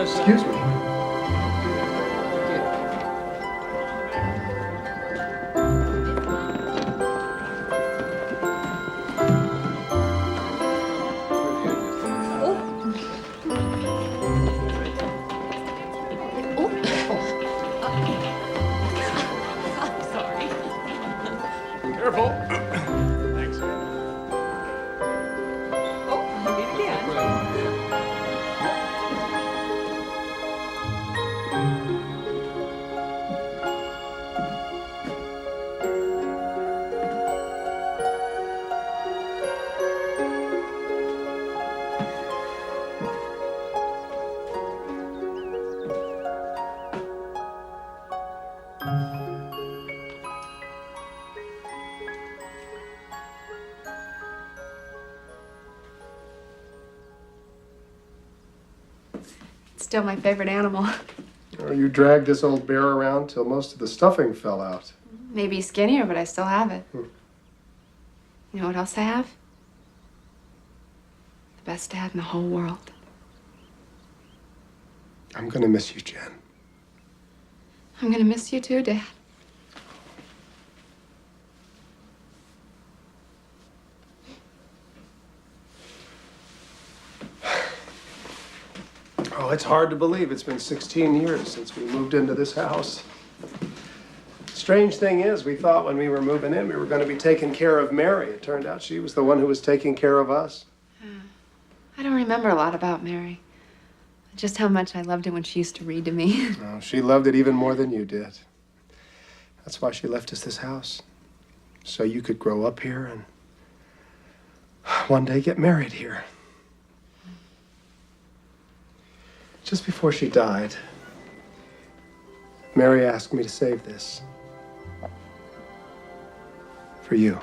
Excuse me. Careful. Thanks. Oh, meet again. It's still my favorite animal. Oh, you dragged this old bear around till most of the stuffing fell out. Maybe skinnier, but I still have it. You know what else I have? The best dad in the whole world. I'm gonna miss you, Jen. I'm gonna miss you too, Dad. Oh, it's hard to believe it's been 16 years since we moved into this house. Strange thing is, we thought when we were moving in, we were going to be taking care of Mary. It turned out she was the one who was taking care of us. I don't remember a lot about Mary. Just how much I loved it when she used to read to me. Oh, she loved it even more than you did. That's why she left us this house. So you could grow up here and one day get married here. Just before she died, Mary asked me to save this. For you.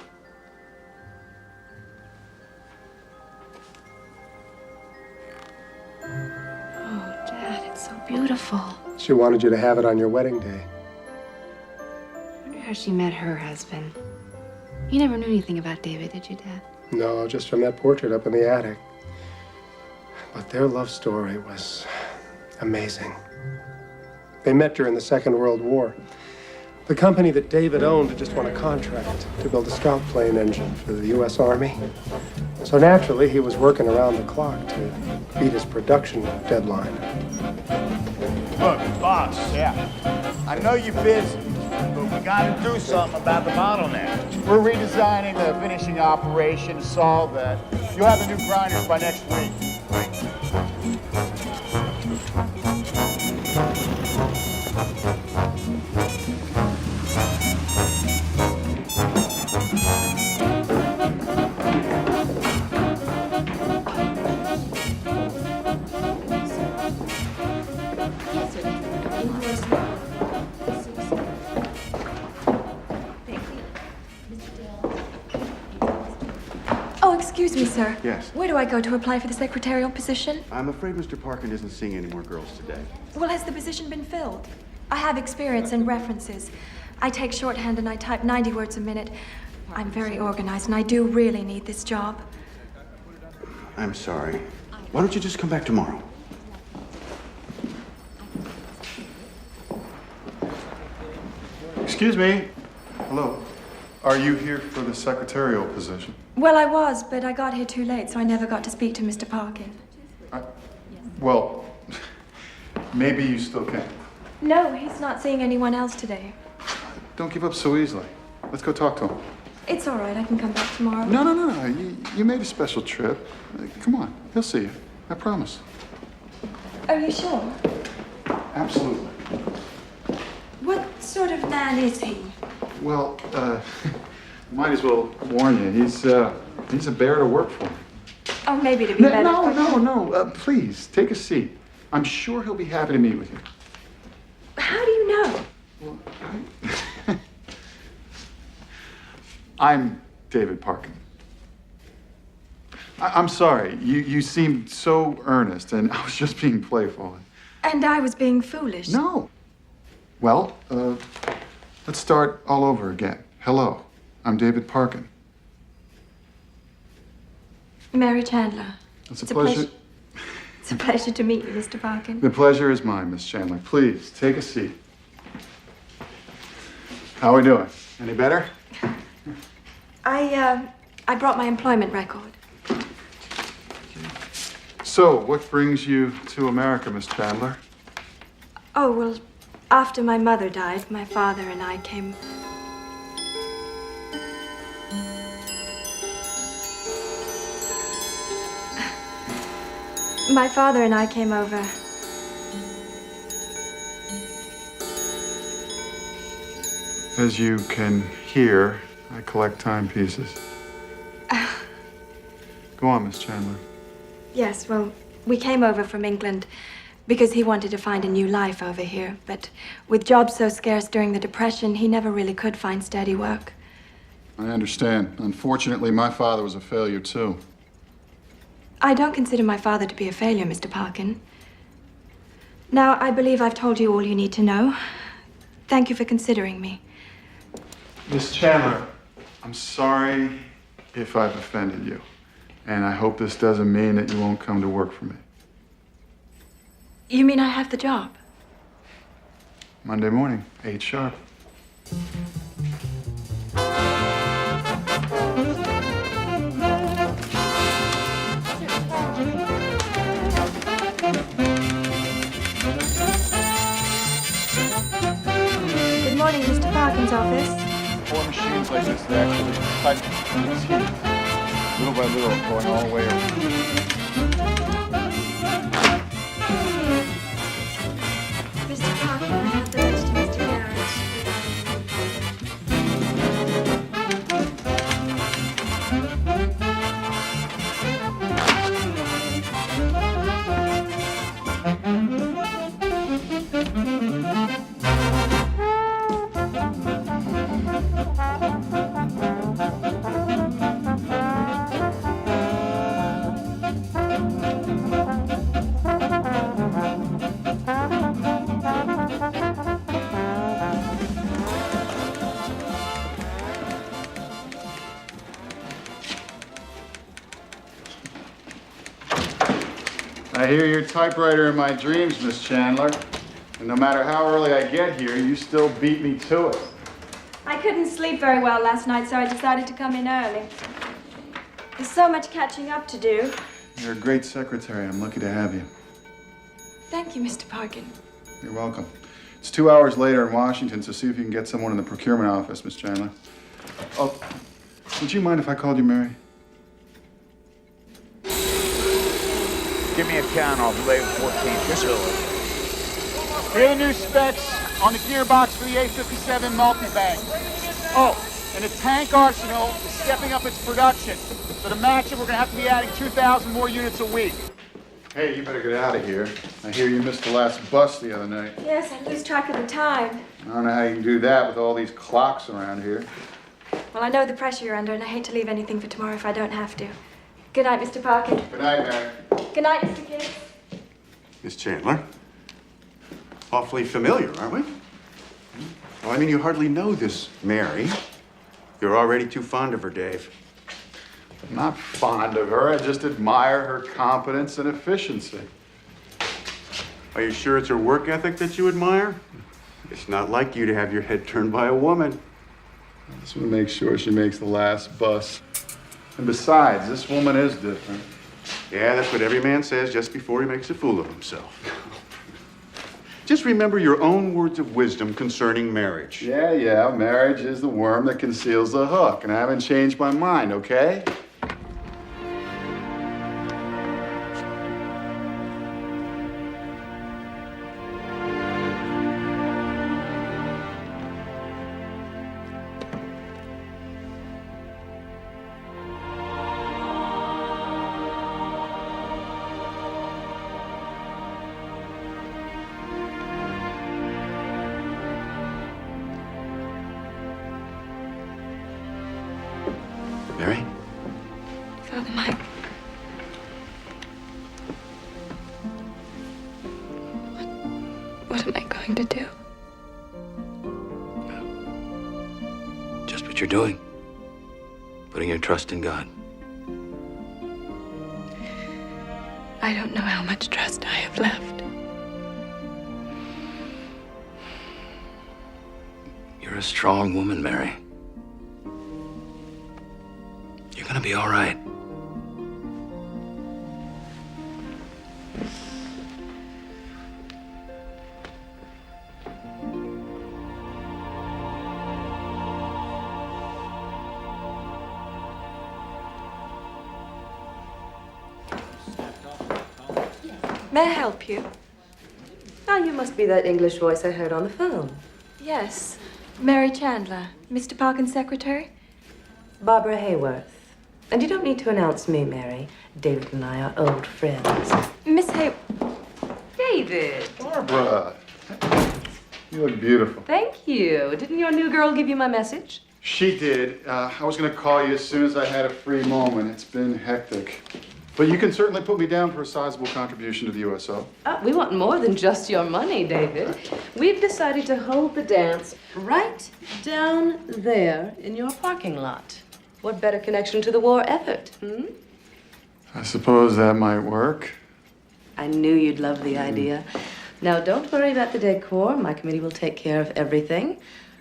Oh, Dad, it's so beautiful. She wanted you to have it on your wedding day. I wonder how she met her husband. You never knew anything about David, did you, Dad? No, just from that portrait up in the attic. But their love story was amazing. They met during the Second World War. The company that David owned had just won a contract to build a scout plane engine for the U.S. Army. So naturally, he was working around the clock to beat his production deadline. Look, boss, yeah. I know you're busy, but we gotta do something about the bottleneck. We're redesigning the finishing operation to solve that. You'll have the new grinders by next week. Oh, excuse me, sir. Yes. Where do I go to apply for the secretarial position? I'm afraid Mr. Parkin isn't seeing any more girls today. Well, has the position been filled? I have experience and references. I take shorthand and I type 90 words a minute. I'm very organized and I do really need this job. I'm sorry. Why don't you just come back tomorrow? Excuse me. Hello. Are you here for the secretarial position? Well, I was, but I got here too late, so I never got to speak to Mr. Parkin. Well, maybe you still can. No, he's not seeing anyone else today. Don't give up so easily. Let's go talk to him. It's all right, I can come back tomorrow. No. You made a special trip. Come on, he'll see you. I promise. Are you sure? Absolutely. What sort of man is he? Well, might as well warn you. He's a bear to work for. Oh, maybe to be better. No. Please, take a seat. I'm sure he'll be happy to meet with you. How do you know? Well, I'm David Parkin. I'm sorry. You seemed so earnest, and I was just being playful. And I was being foolish. No. Well, let's start all over again. Hello, I'm David Parkin. Mary Chandler. It's a pleasure. It's It's a pleasure to meet you, Mr. Parkin. The pleasure is mine, Miss Chandler. Please, take a seat. How are we doing? Any better? I brought my employment record. So, what brings you to America, Miss Chandler? Oh, well, after my mother died, my father and I came... My father and I came over. As you can hear, I collect timepieces. Go on, Miss Chandler. Yes, well, we came over from England because he wanted to find a new life over here. But with jobs so scarce during the Depression, he never really could find steady work. I understand. Unfortunately, my father was a failure, too. I don't consider my father to be a failure, Mr. Parkin. Now, I believe I've told you all you need to know. Thank you for considering me. Miss Chandler, I'm sorry if I've offended you. And I hope this doesn't mean that you won't come to work for me. You mean I have the job? Monday morning, 8 sharp. Good morning, Mr. Parkin's office. Four machines like this that actually cut these heat, little by little, going all the way around. Mr. Parkin, I have the list to Mr. Garrett. I hear your typewriter in my dreams, Miss Chandler. And no matter how early I get here, you still beat me to it. I couldn't sleep very well last night, so I decided to come in early. There's so much catching up to do. You're a great secretary. I'm lucky to have you. Thank you, Mr. Parkin. You're welcome. It's 2 hours later in Washington, so see if you can get someone in the procurement office, Miss Chandler. Oh, would you mind if I called you Mary? Give me a count off the 14th. Yes, sir. Here are the new specs on the gearbox for the A57 multibank. Oh, and the tank arsenal is stepping up its production. So to match it, we're going to have to be adding 2,000 more units a week. Hey, you better get out of here. I hear you missed the last bus the other night. Yes, I lose track of the time. I don't know how you can do that with all these clocks around here. Well, I know the pressure you're under, and I hate to leave anything for tomorrow if I don't have to. Good night, Mr. Parkin. Good night, Mary. Good night, Mr. Gibbs. Miss Chandler. Awfully familiar, aren't we? Well, I mean, you hardly know this Mary. You're already too fond of her, Dave. I'm not fond of her. I just admire her competence and efficiency. Are you sure it's her work ethic that you admire? It's not like you to have your head turned by a woman. I just want to make sure she makes the last bus. And besides, this woman is different. Yeah, that's what every man says just before he makes a fool of himself. Just remember your own words of wisdom concerning marriage. Yeah, marriage is the worm that conceals the hook, and I haven't changed my mind, okay? Mary? Father Mike. What am I going to do? Just what you're doing. Putting your trust in God. I I don't know how much trust I have left. You're a strong woman, Mary. You're gonna be all right. May I help you? Ah, you must be that English voice I heard on the phone. Yes. Mary Chandler, Mr. Parkin's secretary? Barbara Hayworth. And you don't need to announce me, Mary. David and I are old friends. Miss Hay... David! Barbara! You look beautiful. Thank you. Didn't your new girl give you my message? She did. I was going to call you as soon as I had a free moment. It's been hectic. But you can certainly put me down for a sizable contribution to the USO. We want more than just your money, David. We've decided to hold the dance right down there in your parking lot. What better connection to the war effort, I suppose that might work. I knew you'd love the idea. Now, don't worry about the decor. My committee will take care of everything.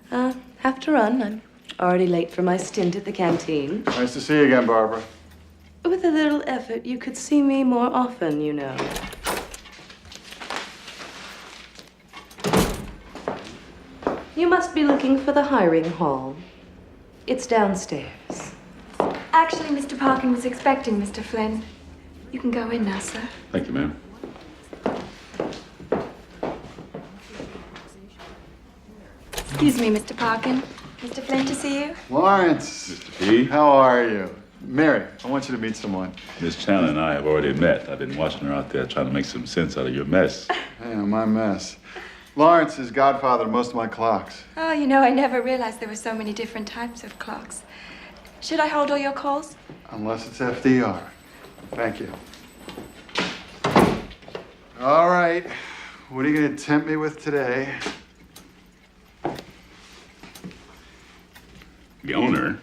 Have to run. I'm already late for my stint at the canteen. Nice to see you again, Barbara. With a little effort, you could see me more often, you know. You must be looking for the hiring hall. It's downstairs. Actually, Mr. Parkin was expecting Mr. Flynn. You can go in now, sir. Thank you, ma'am. Excuse me, Mr. Parkin. Mr. Flynn to see you? Lawrence. Mr. P. How are you? Mary, I want you to meet someone. Miss Chandler and I have already met. I've been watching her out there trying to make some sense out of your mess. Yeah, my mess. Lawrence is godfather to most of my clocks. Oh, you know, I never realized there were so many different types of clocks. Should I hold all your calls? Unless it's FDR. Thank you. All right. What are you going to tempt me with today? The owner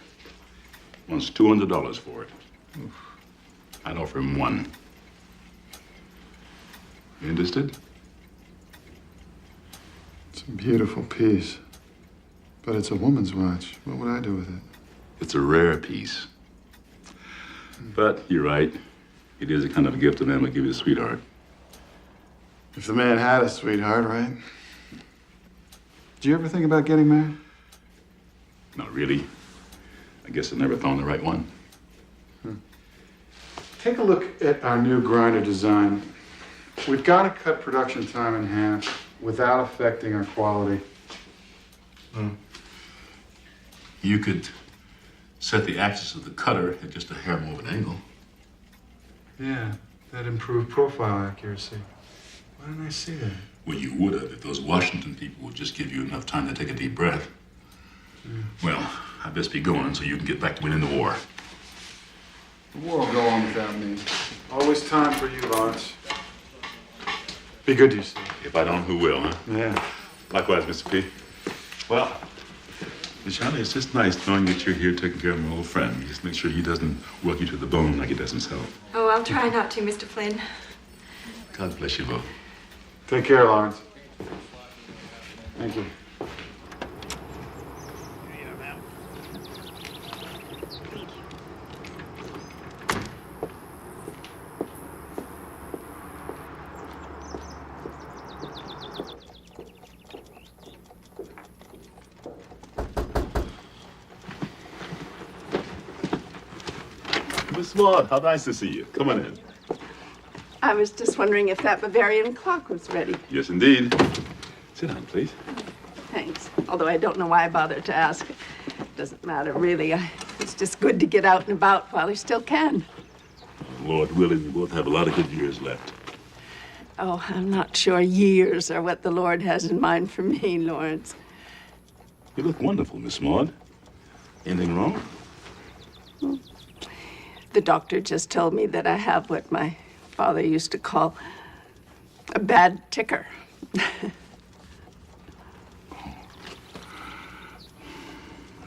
wants $200 for it. I'd offer him $1. You interested? It's a beautiful piece. But it's a woman's watch. What would I do with it? It's a rare piece. But you're right. It is a kind of a gift a man would give his sweetheart. If the man had a sweetheart, right? Did you ever think about getting married? Not really. I guess I never found the right one. Take a look at our new grinder design. We've got to cut production time in half without affecting our quality. You could set the axis of the cutter at just a hair more of an angle. Yeah, that improved profile accuracy. Why didn't I see that? Well, you would have if those Washington people would just give you enough time to take a deep breath. Well, I best be going so you can get back to winning the war. The war will go on without me. Always time for you, Lawrence. Be good to you, Steve. If I don't, who will, huh? Yeah. Likewise, Mr. P. Well, Miss Charlie, it's just nice knowing that you're here taking care of my old friend. Just make sure he doesn't work you to the bone like he does himself. Oh, I'll try not to, Mr. Flynn. God bless you both. Take care, Lawrence. Thank you. Miss Maud, how nice to see you. Come on in. I was just wondering if that Bavarian clock was ready. Yes, indeed. Sit down, please. Thanks. Although I don't know why I bothered to ask. It doesn't matter, really. It's just good to get out and about while you still can. Lord willing, we both have a lot of good years left. Oh, I'm not sure years are what the Lord has in mind for me, Lawrence. You look wonderful, Miss Maud. Anything wrong? The doctor just told me that I have what my father used to call a bad ticker.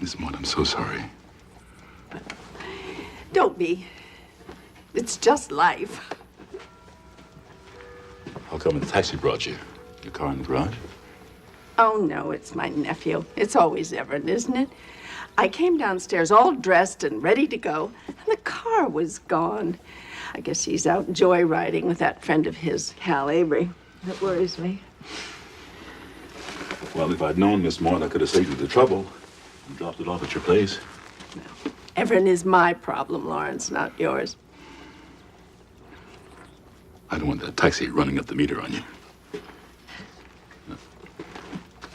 Miss Maud, I'm so sorry. Don't be. It's just life. How come the taxi brought you? Your car in the garage? Oh, no, it's my nephew. It's always Everett, isn't it? I came downstairs all dressed and ready to go, and the car was gone. I guess he's out joyriding with that friend of his, Hal Avery. That worries me. Well, if I'd known Miss Moore, I could have saved you the trouble and dropped it off at your place. Everett is my problem, Lawrence, not yours. I don't want that taxi running up the meter on you.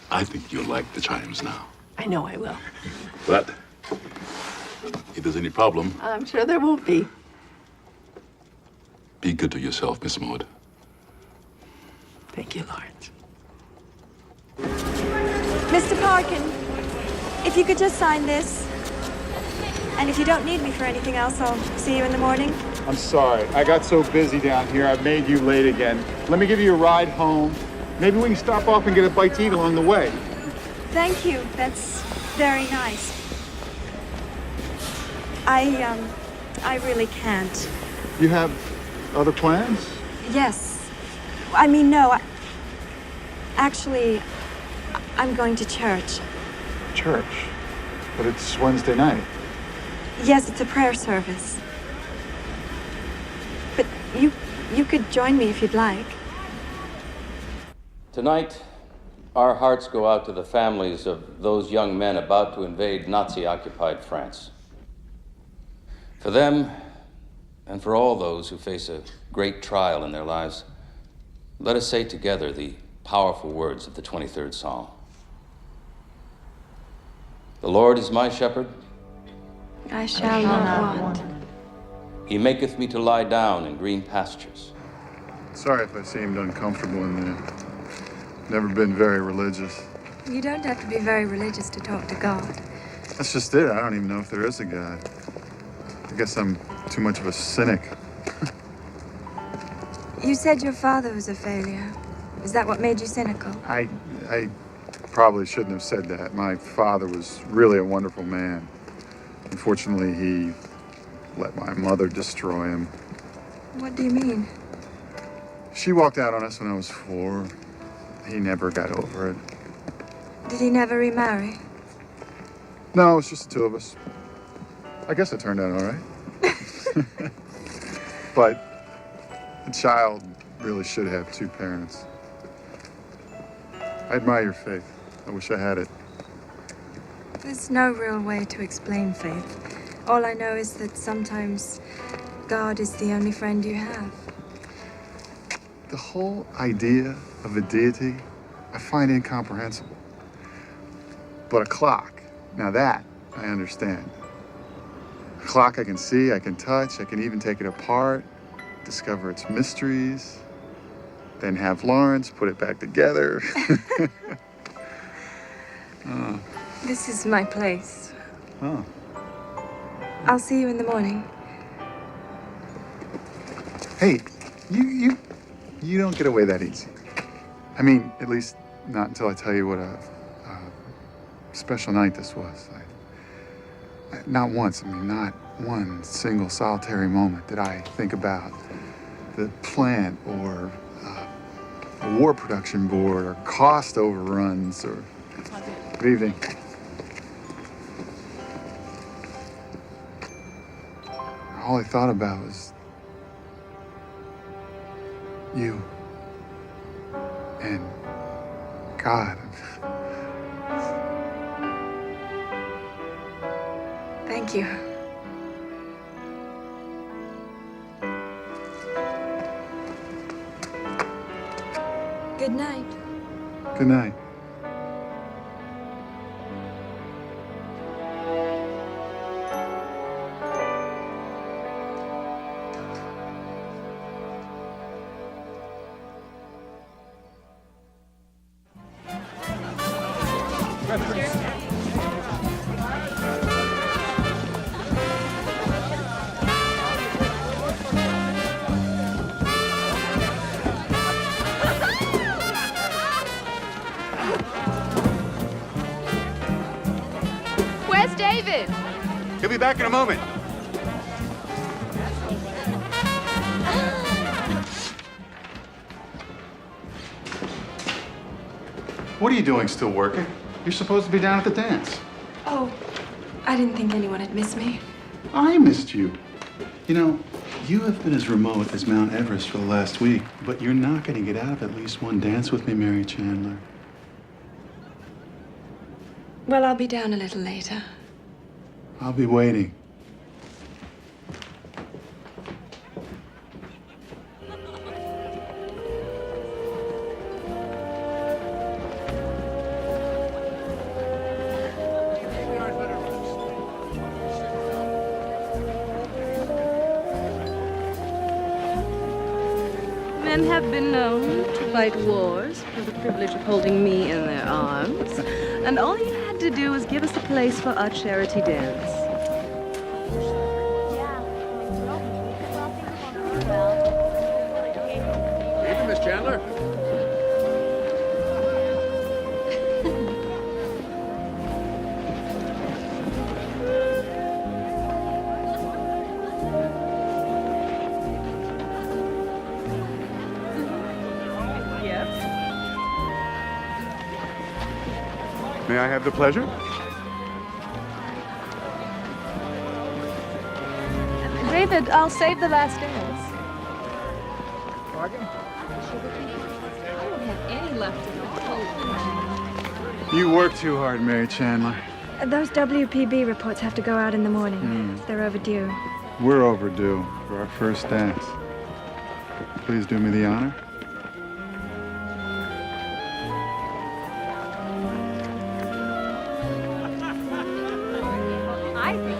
I think you'll like the chimes now. I know I will. But if there's any problem, I'm sure there won't be. be good to yourself, Miss Maud. Thank you, Lawrence. Mr. Parkin, if you could just sign this. And if you don't need me for anything else, I'll see you in the morning. I'm sorry. I got so busy down here, I've made you late again. Let me give you a ride home. Maybe we can stop off and get a bite to eat along the way. Thank you. That's very nice. I really can't. You have other plans? Yes. I mean, no. Actually, I'm going to church. Church? But it's Wednesday night. Yes, it's a prayer service. But you could join me if you'd like. Tonight, our hearts go out to the families of those young men about to invade Nazi-occupied France. For them, and for all those who face a great trial in their lives, let us say together the powerful words of the 23rd Psalm. The Lord is my shepherd. I shall not want. He maketh me to lie down in green pastures. Sorry if I seemed uncomfortable in there. Never been very religious. You don't have to be very religious to talk to God. That's just it. I don't even know if there is a God. I guess I'm too much of a cynic. You said your father was a failure. Is that what made you cynical? I probably shouldn't have said that. My father was really a wonderful man. Unfortunately, he let my mother destroy him. What do you mean? She walked out on us when I was 4. He never got over it. Did he never remarry? No, it's just the two of us. I guess it turned out all right. But a child really should have 2 parents. I admire your faith. I wish I had it. There's no real way to explain faith. All I know is that sometimes God is the only friend you have. The whole idea of a deity, I find incomprehensible. But a clock, now that I understand. A clock I can see, I can touch, I can even take it apart, discover its mysteries, then have Lawrence put it back together. This is my place. Oh. I'll see you in the morning. Hey, you don't get away that easy. I mean, at least not until I tell you what a special night this was. Not once, I mean, not one single solitary moment did I think about the plant or a war production board or cost overruns or... Good evening. All I thought about was you and God. Thank you. Good night. Good night. Where's David? He'll be back in a moment. What are you doing still working? You're supposed to be down at the dance. Oh, I didn't think anyone had missed me. I missed you. You know, you have been as remote as Mount Everest for the last week, but you're not going to get out of at least one dance with me, Mary Chandler. Well, I'll be down a little later. I'll be waiting. Men have been known to fight wars for the privilege of holding me in their arms. And all you had to do was give us a place for our charity dance. Evening, Miss Chandler. May I have the pleasure? David, I'll save the last dance. I don't have any left at all. You work too hard, Mary Chandler. Those WPB reports have to go out in the morning. They're overdue. We're overdue for our first dance. Please do me the honor. I think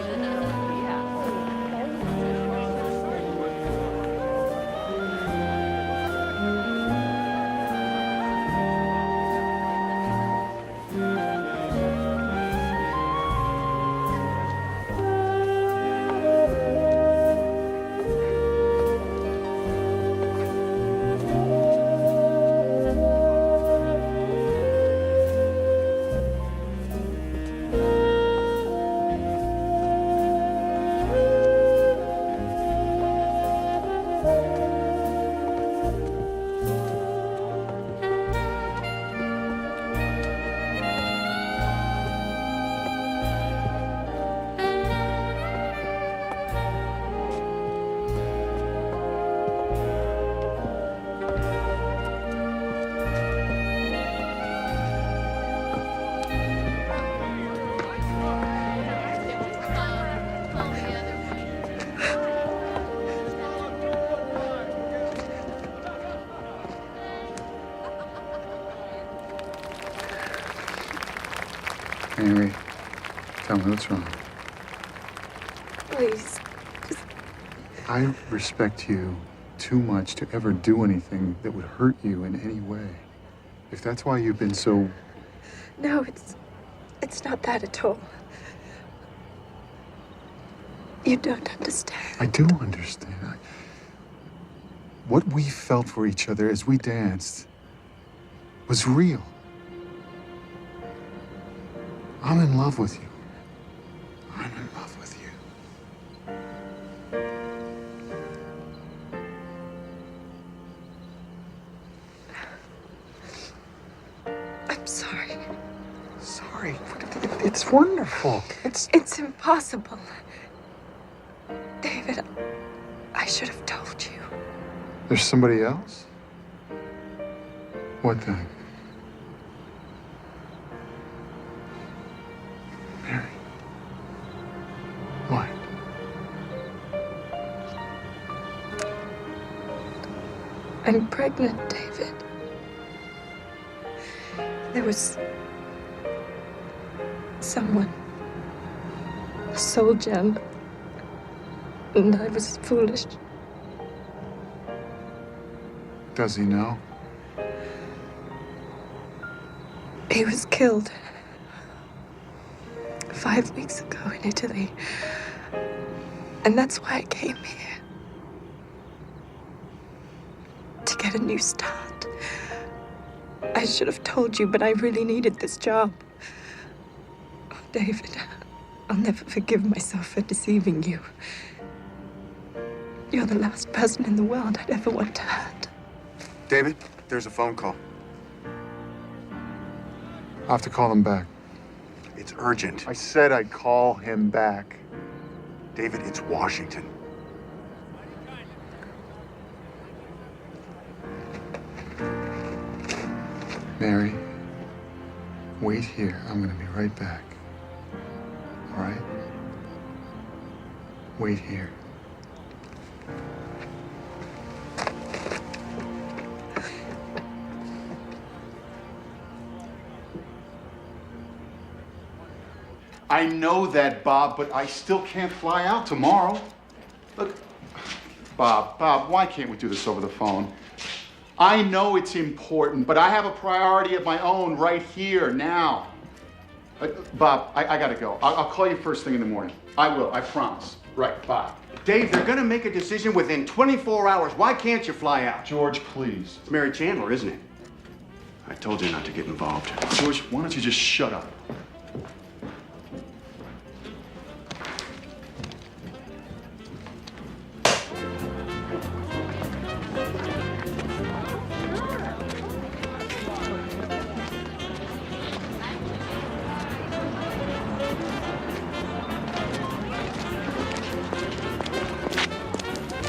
it's Mary, tell me what's wrong. Please. I respect you too much to ever do anything that would hurt you in any way. If that's why you've been so... No, it's not that at all. You don't understand. I do understand. What we felt for each other as we danced was real. I'm in love with you. I'm in love with you. I'm sorry. Sorry. It's wonderful. It's impossible. David, I should have told you. There's somebody else? What then? Mary. What? I'm pregnant, David. There was someone, a soul gem, and I was foolish. Does he know? He was killed 5 weeks ago in Italy. And that's why I came here. To get a new start. I should have told you, but I really needed this job. Oh, David, I'll never forgive myself for deceiving you. You're the last person in the world I'd ever want to hurt. David, there's a phone call. I'll have to call him back. It's urgent. I said I'd call him back. David, it's Washington. Mary, wait here. I'm gonna be right back. All right? Wait here. I know that, Bob, but I still can't fly out tomorrow. Look, Bob, why can't we do this over the phone? I know it's important, but I have a priority of my own right here, now. Bob, I gotta go. I'll call you first thing in the morning. I will, I promise. Right, bye. Dave, they're gonna make a decision within 24 hours. Why can't you fly out? George, please. It's Mary Chandler, isn't it? I told you not to get involved. George, why don't you just shut up?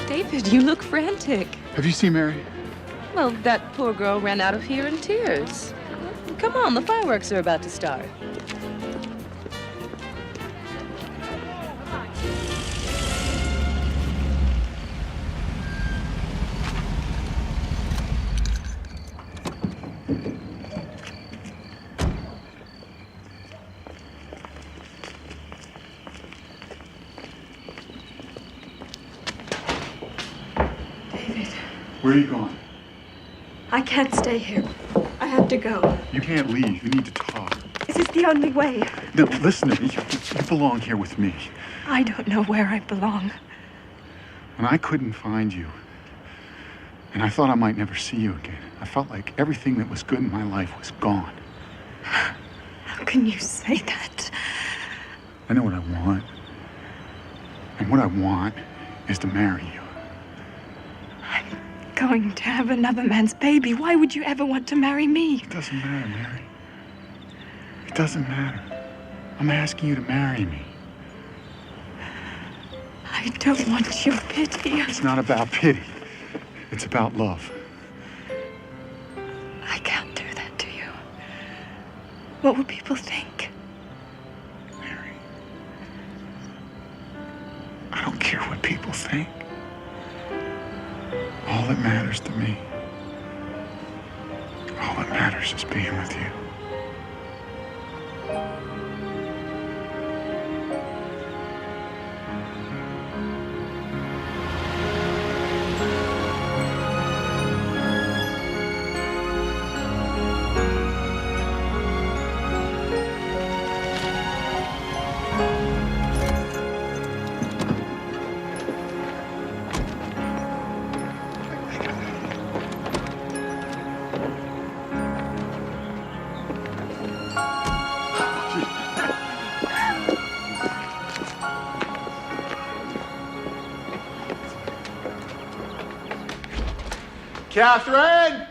David, you look frantic. Have you seen Mary? Well, that poor girl ran out of here in tears. Come on, the fireworks are about to start. Where are you going? I can't stay here. I have to go. You can't leave. You need to talk. This is the only way. No, listen to me. You belong here with me. I don't know where I belong. When I couldn't find you, and I thought I might never see you again, I felt like everything that was good in my life was gone. How can you say that? I know what I want. And what I want is to marry you. Going to have another man's baby. Why would you ever want to marry me? It doesn't matter, Mary. It doesn't matter. I'm asking you to marry me. I don't want your pity. It's not about pity. It's about love. I can't do that to you. What will people think? Mary, I don't care what people think. All that matters to me, all that matters is being with you. Catherine!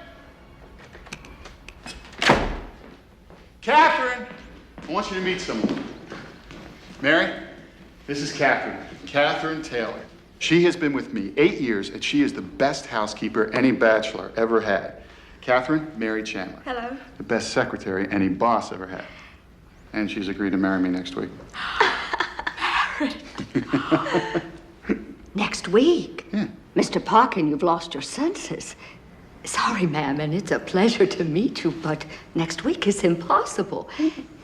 Catherine! I want you to meet someone. Mary, this is Catherine. Catherine Taylor. She has been with me 8 years, and she is the best housekeeper any bachelor ever had. Catherine, Mary Chandler. Hello. The best secretary any boss ever had. And she's agreed to marry me next week. Next week? Yeah. Mr. Parkin, you've lost your senses. Sorry, ma'am, and it's a pleasure to meet you, but next week is impossible.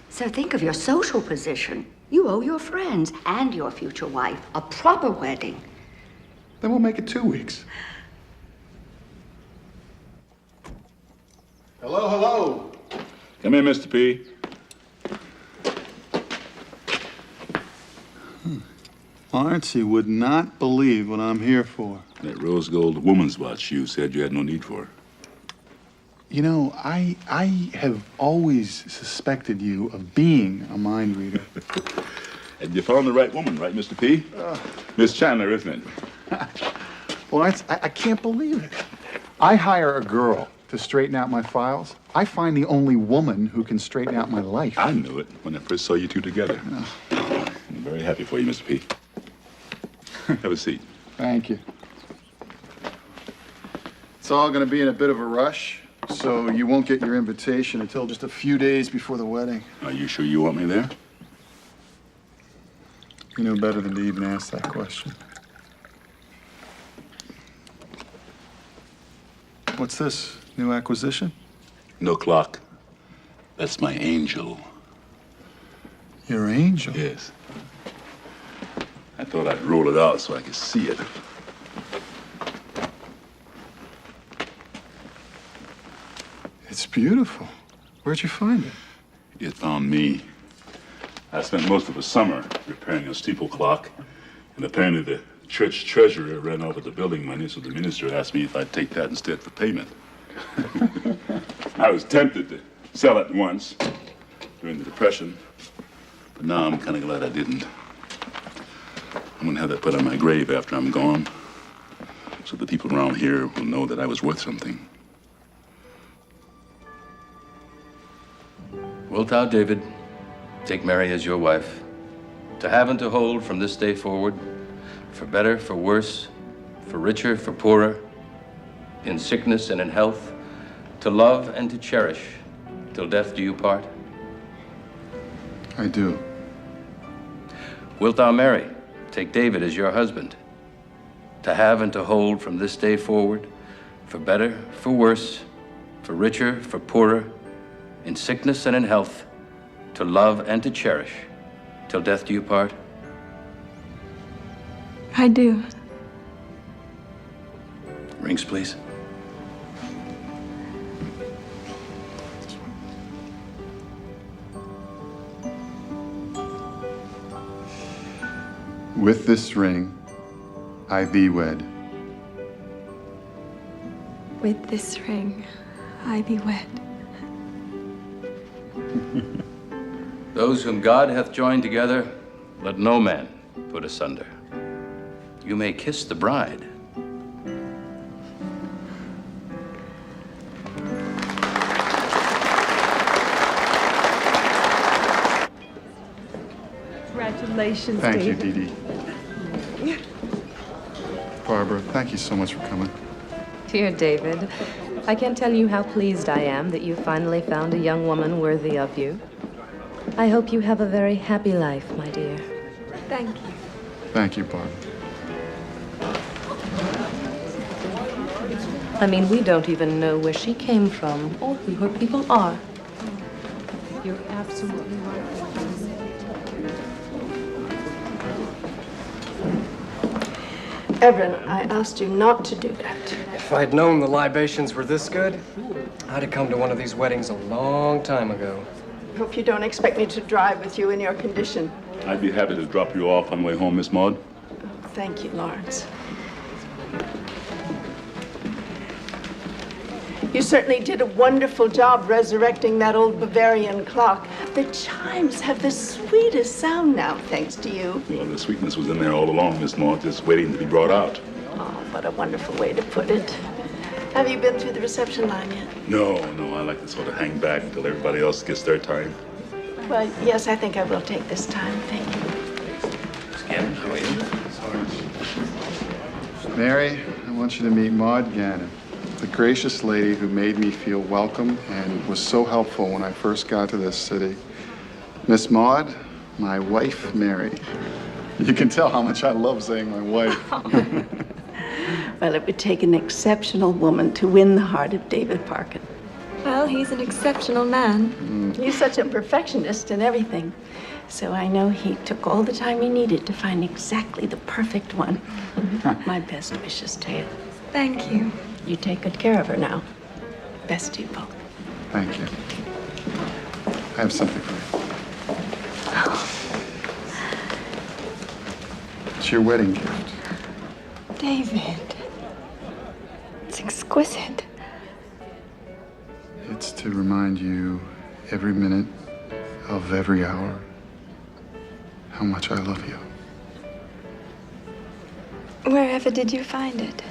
So think of your social position. You owe your friends and your future wife a proper wedding. Then we'll make it 2 weeks. Hello, hello. Come in, Mr. P. Archie would not believe what I'm here for. That rose gold woman's watch you said you had no need for. You know, I have always suspected you of being a mind reader. And you found the right woman, right, Mr. P? Miss Chandler, isn't it? Well, I can't believe it. I hire a girl to straighten out my files. I find the only woman who can straighten out my life. I knew it when I first saw you two together. I'm very happy for you, Mr. P. Have a seat. Thank you. It's all going to be in a bit of a rush, so you won't get your invitation until just a few days before the wedding. Are you sure you want me there? You know better than to even ask that question. What's this? New acquisition? No clock. That's my angel. Your angel? Yes. I thought I'd roll it out so I could see it. It's beautiful. Where'd you find it? It found me. I spent most of the summer repairing a steeple clock, and apparently the church treasurer ran off with the building money, so the minister asked me if I'd take that instead for payment. I was tempted to sell it once during the Depression, but now I'm kind of glad I didn't. I'm gonna have that put on my grave after I'm gone, so the people around here will know that I was worth something. Wilt thou, David, take Mary as your wife, to have and to hold from this day forward, for better, for worse, for richer, for poorer, in sickness and in health, to love and to cherish, till death do you part? I do. Wilt thou, Mary, take David as your husband, to have and to hold from this day forward, for better, for worse, for richer, for poorer, in sickness and in health, to love and to cherish, till death do you part? I do. Rings, please. With this ring, I thee wed. With this ring, I thee wed. Those whom God hath joined together, let no man put asunder. You may kiss the bride. Congratulations, Thank you, David. Dee Dee. Barbara, thank you so much for coming. Dear David, I can't tell you how pleased I am that you finally found a young woman worthy of you. I hope you have a very happy life, my dear. Thank you. Thank you, Barbara. I mean, we don't even know where she came from or who her people are. You're absolutely right. Everin, I asked you not to do that. If I'd known the libations were this good, I'd have come to one of these weddings a long time ago. Hope you don't expect me to drive with you in your condition. I'd be happy to drop you off on the way home, Miss Maud. Thank you, Lawrence. You certainly did a wonderful job resurrecting that old Bavarian clock. The chimes have the sweetest sound now, thanks to you. Well, the sweetness was in there all along, Miss Maud, just waiting to be brought out. Oh, what a wonderful way to put it. Have you been through the reception line yet? No, I like to sort of hang back until everybody else gets their time. Well, yes, I think I will take this time. Thank you. Gannon, how are you? Mary, I want you to meet Maud Gannon, the gracious lady who made me feel welcome and was so helpful when I first got to this city. Miss Maud, my wife, Mary. You can tell how much I love saying my wife. Well, it would take an exceptional woman to win the heart of David Parkin. Well, he's an exceptional man. He's such a perfectionist in everything. So I know he took all the time he needed to find exactly the perfect one. My best wishes to you. Thank you. You take good care of her now. Best to you both. Thank you. I have something for you. It's your wedding gift. David. It's exquisite. It's to remind you every minute of every hour how much I love you. Wherever did you find it?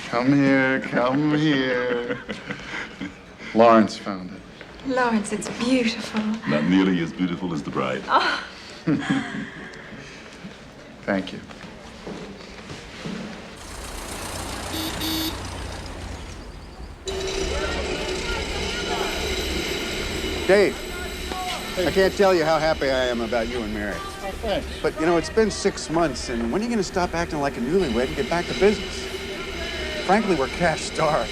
Come here, come here. Lawrence found it. Lawrence, it's beautiful. Not nearly as beautiful as the bride. Oh. Thank you. Dave, I can't tell you how happy I am about you and Mary. Oh, thanks. But, you know, it's been 6 months, and when are you going to stop acting like a newlywed and get back to business? Frankly, we're cash-starved.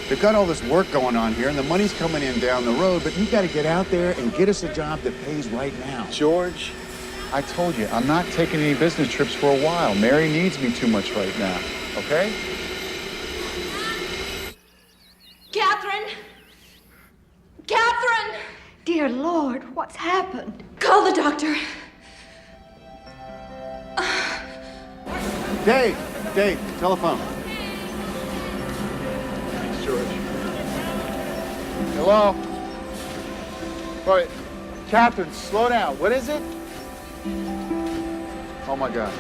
We've got all this work going on here, and the money's coming in down the road, but you've got to get out there and get us a job that pays right now. George, I told you, I'm not taking any business trips for a while. Mary needs me too much right now, okay? Catherine! Catherine! Dear Lord, what's happened? Call the doctor. Dave, telephone. Thanks, George. Hello? Wait, Catherine, slow down. What is it? Oh, my God.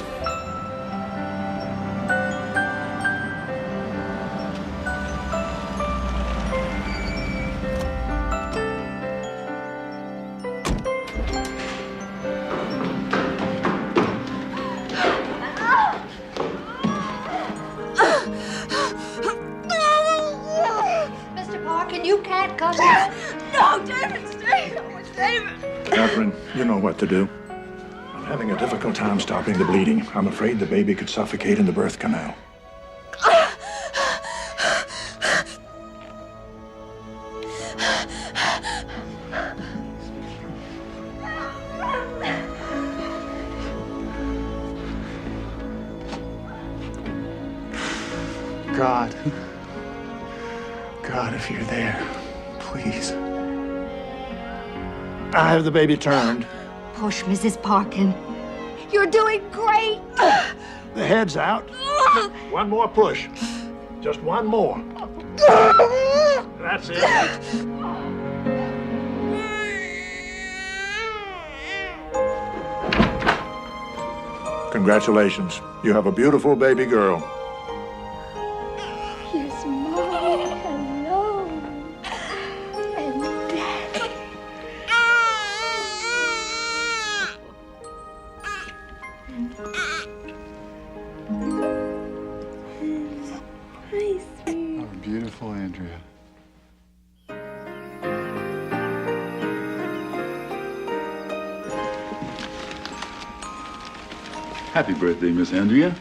Mr. Parkin, you can't come here. No, David, stay. Oh, David. Catherine, you know what to do. I'm having a difficult time stopping the bleeding. I'm afraid the baby could suffocate in the birth canal. God, if you're there, please. I have the baby turned. Push, Mrs. Parkin. You're doing great. The head's out. One more push. Just one more. That's it. Congratulations. You have a beautiful baby girl. Here's Mommy. Hello. And Daddy. Hi, sweet. Oh, beautiful, Andrea. Happy birthday, Miss Andrea.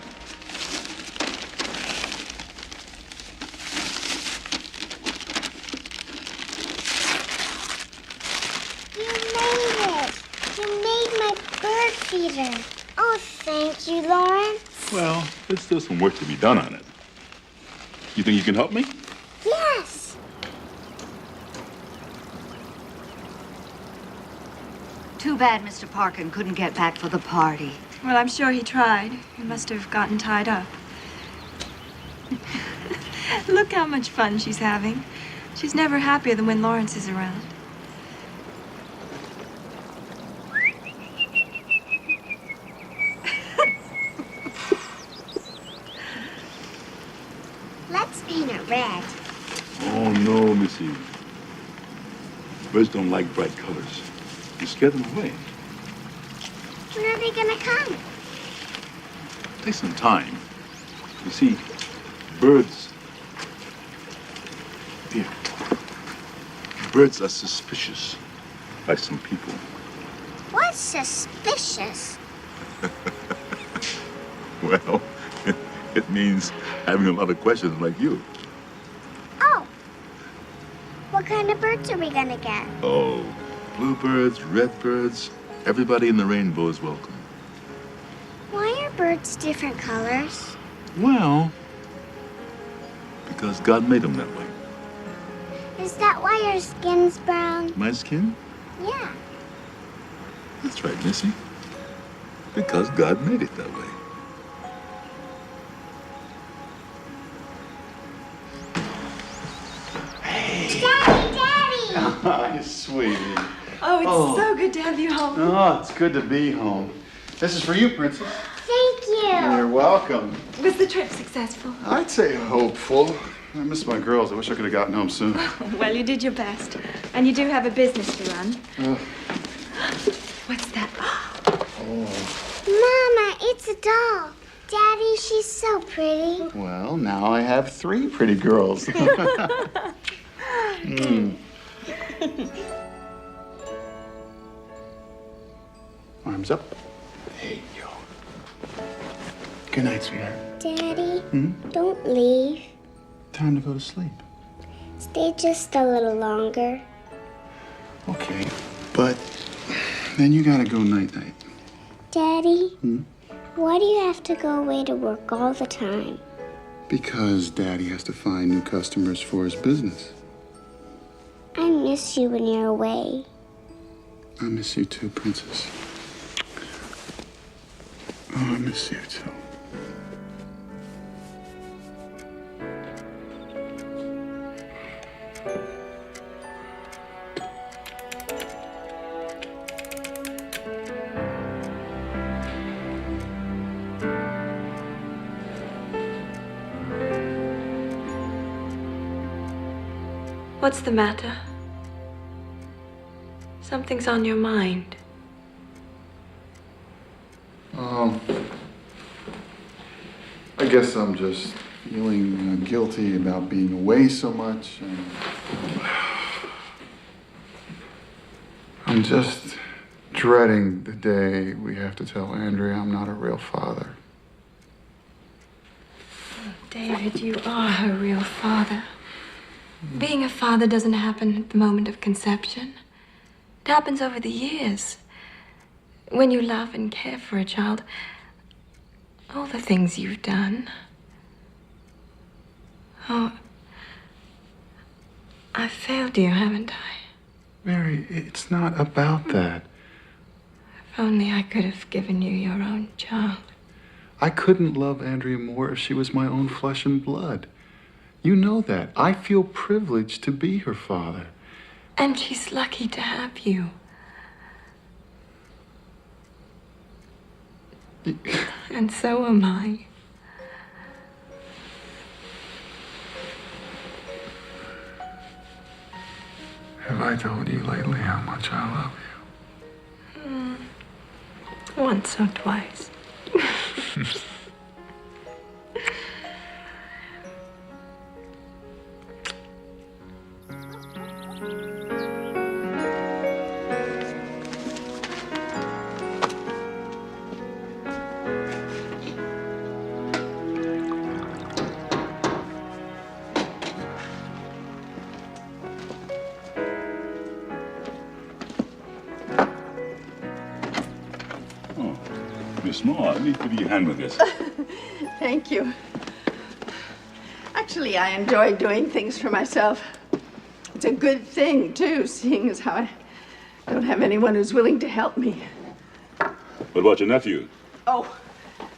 Peter. Oh, thank you, Lawrence. Well, there's still some work to be done on it. You think you can help me? Yes. Too bad Mr. Parkin couldn't get back for the party. Well, I'm sure he tried. He must have gotten tied up. Look how much fun she's having. She's never happier than when Lawrence is around. Let's paint it red. Oh, no, Missy. Birds don't like bright colors. You scare them away. When are they gonna come? Take some time. You see, birds... Here. Birds are suspicious by some people. What's suspicious? Well, it means having a lot of questions like you. Oh. What kind of birds are we gonna get? Oh, bluebirds, redbirds, everybody in the rainbow is welcome. Why are birds different colors? Well, because God made them that way. Is that why your skin's brown? My skin? Yeah. That's right, Missy. Because God made it that way. Daddy! Oh, sweetie. Oh, it's so good to have you home. Oh, it's good to be home. This is for you, Princess. thank you. You're welcome. Was the trip successful? I'd say hopeful. I miss my girls. I wish I could have gotten home soon. Well, you did your best. And you do have a business to run. What's that? Mama, it's a doll. Daddy, she's so pretty. Well, now I have 3 pretty girls. Arms up. There you go. Good night, sweetheart. Daddy, don't leave. Time to go to sleep. Stay just a little longer. Okay, but then you gotta go night-night. Daddy, why do you have to go away to work all the time? Because Daddy has to find new customers for his business. I miss you when you're away. I miss you too, Princess. Oh, I miss you too. What's the matter? Something's on your mind. I guess I'm just feeling guilty about being away so much. And I'm just dreading the day we have to tell Andrea I'm not a real father. David, you are a real father. Being a father doesn't happen at the moment of conception. It happens over the years. When you love and care for a child, all the things you've done. Oh, I've failed you, haven't I? Mary, it's not about that. If only I could have given you your own child. I couldn't love Andrea more if she was my own flesh and blood. You know that. I feel privileged to be her father. And she's lucky to have you. And so am I. Have I told you lately how much I love you? Once or twice. Miss Moore, let me give you a hand with this. Thank you. Actually, I enjoy doing things for myself. It's a good thing, too, seeing as how I don't have anyone who's willing to help me. What about your nephew? Oh,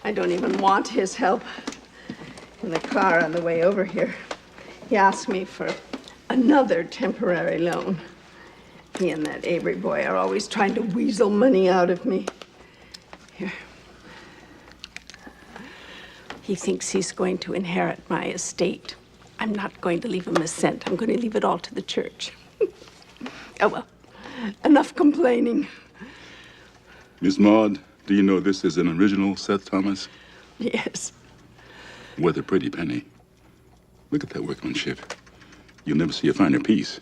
I don't even want his help. In the car on the way over here, he asked me for another temporary loan. He and that Avery boy are always trying to weasel money out of me. Here. He thinks he's going to inherit my estate. I'm not going to leave him a cent. I'm going to leave it all to the church. Oh, well, enough complaining. Miss Maud, do you know this is an original Seth Thomas? Yes. Worth a pretty penny. Look at that workmanship. You'll never see a finer piece.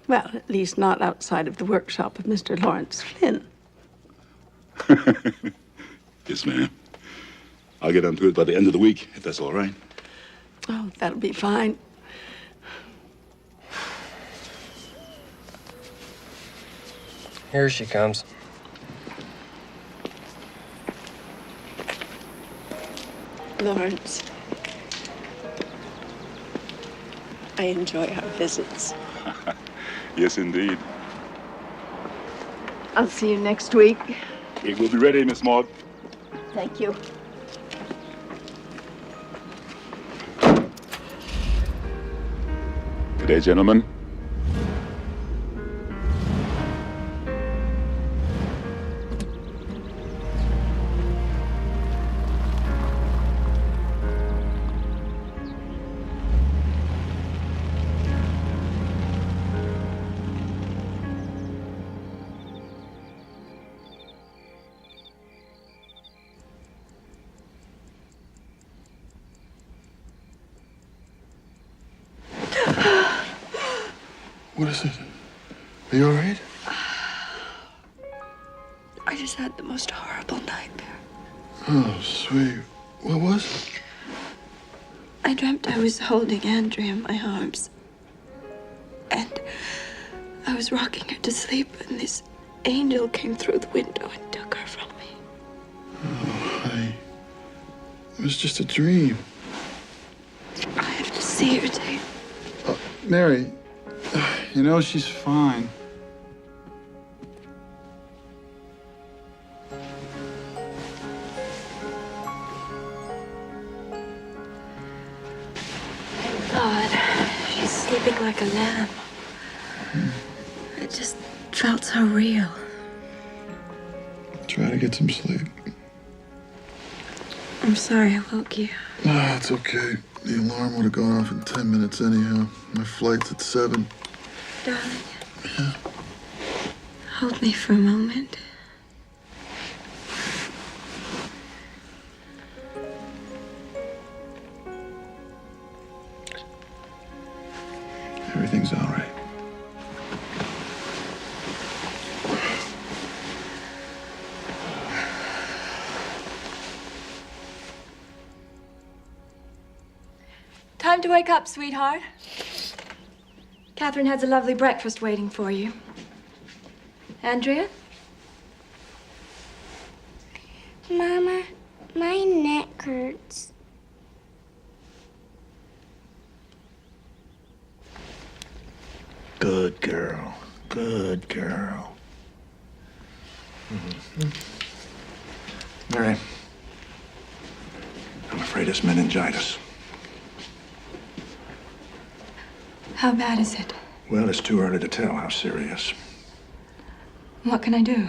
Well, at least not outside of the workshop of Mr. Lawrence Flynn. Yes, ma'am. I'll get onto it by the end of the week, if that's all right. Oh, that'll be fine. Here she comes. Lawrence, I enjoy our visits. Yes, indeed. I'll see you next week. It will be ready, Miss Maud. Thank you. Good day, gentlemen. What is it? Are you all right? I just had the most horrible nightmare. Oh, sweet. What was it? I dreamt I was holding Andrea in my arms. And I was rocking her to sleep, and this angel came through the window and took her from me. Oh, honey. It was just a dream. I have to see her, Dave. Mary, you know she's fine. God, she's sleeping like a lamb. It just felt so real. Try to get some sleep. I'm sorry I woke you. Ah, it's okay. The alarm would have gone off in 10 minutes anyhow. My flight's at 7. Darling. Yeah. Hold me for a moment. Everything's all right. Time to wake up, sweetheart. Catherine has a lovely breakfast waiting for you. Andrea? Mama, my neck hurts. Good girl. Good girl. Mary, I'm afraid it's meningitis. How bad is it? Well, it's too early to tell how serious. What can I do?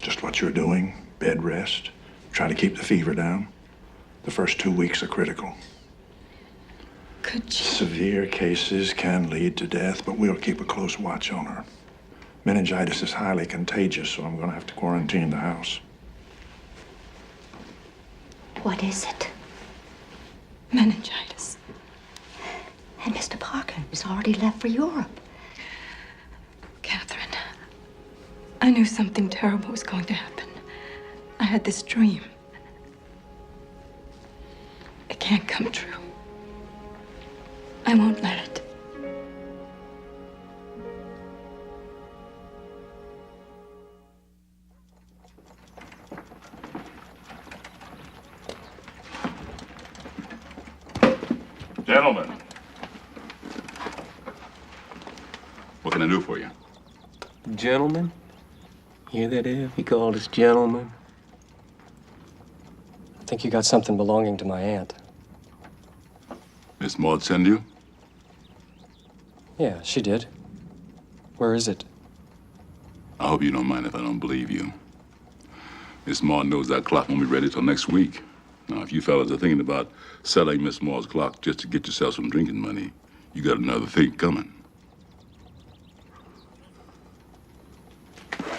Just what you're doing, bed rest, try to keep the fever down. The first 2 weeks are critical. Could you? Severe cases can lead to death, but we'll keep a close watch on her. Meningitis is highly contagious, so I'm going to have to quarantine the house. What is it? Meningitis. And Mr. Parker has already left for Europe. Catherine, I knew something terrible was going to happen. I had this dream. It can't come true. I won't let it. Gentlemen. What can I do for you? Gentlemen? Hear that, Ev? He called us gentlemen. I think you got something belonging to my aunt. Miss Maud send you? Yeah, she did. Where is it? I hope you don't mind if I don't believe you. Miss Maud knows that clock won't be ready till next week. Now, if you fellas are thinking about selling Miss Maud's clock just to get yourself some drinking money, you got another thing coming.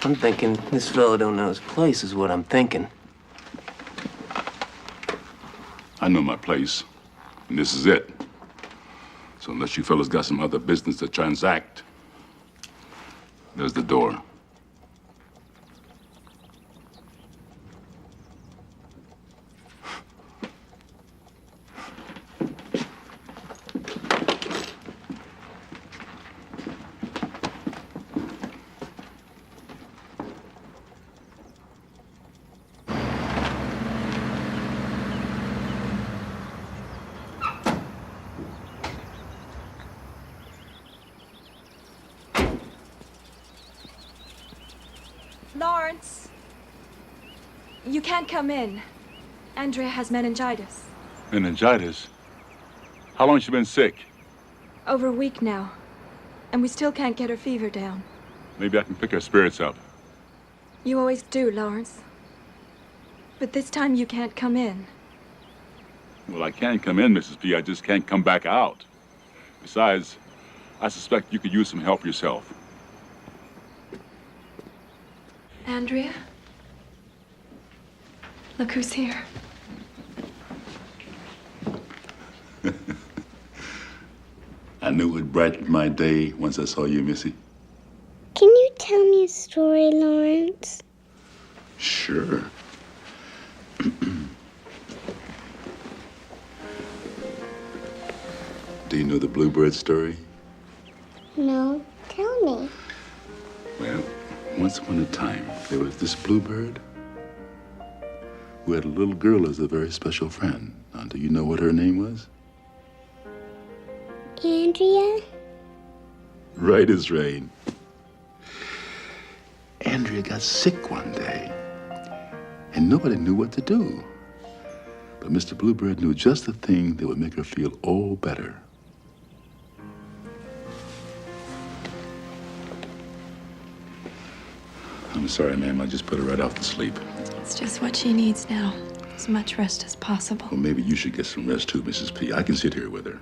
I'm thinking this fella don't know his place is what I'm thinking. I know my place, and this is it. So unless you fellas got some other business to transact, there's the door. Lawrence, you can't come in. Andrea has meningitis. Meningitis? How long has she been sick? Over a week now. And we still can't get her fever down. Maybe I can pick her spirits up. You always do, Lawrence. But this time you can't come in. Well, I can come in, Mrs. P. I just can't come back out. Besides, I suspect you could use some help yourself. Andrea? Look who's here. I knew it would brighten my day once I saw you, Missy. Can you tell me a story, Lawrence? Sure. Do you know the bluebird story? No. Tell me. Well, once upon a time, there was this bluebird who had a little girl as a very special friend. Now, do you know what her name was? Andrea? Right as rain. Andrea got sick one day, and nobody knew what to do. But Mr. Bluebird knew just the thing that would make her feel all better. I'm sorry, ma'am. I just put her right off to sleep. It's just what she needs now. As much rest as possible. Well, maybe you should get some rest too, Mrs. P. I can sit here with her.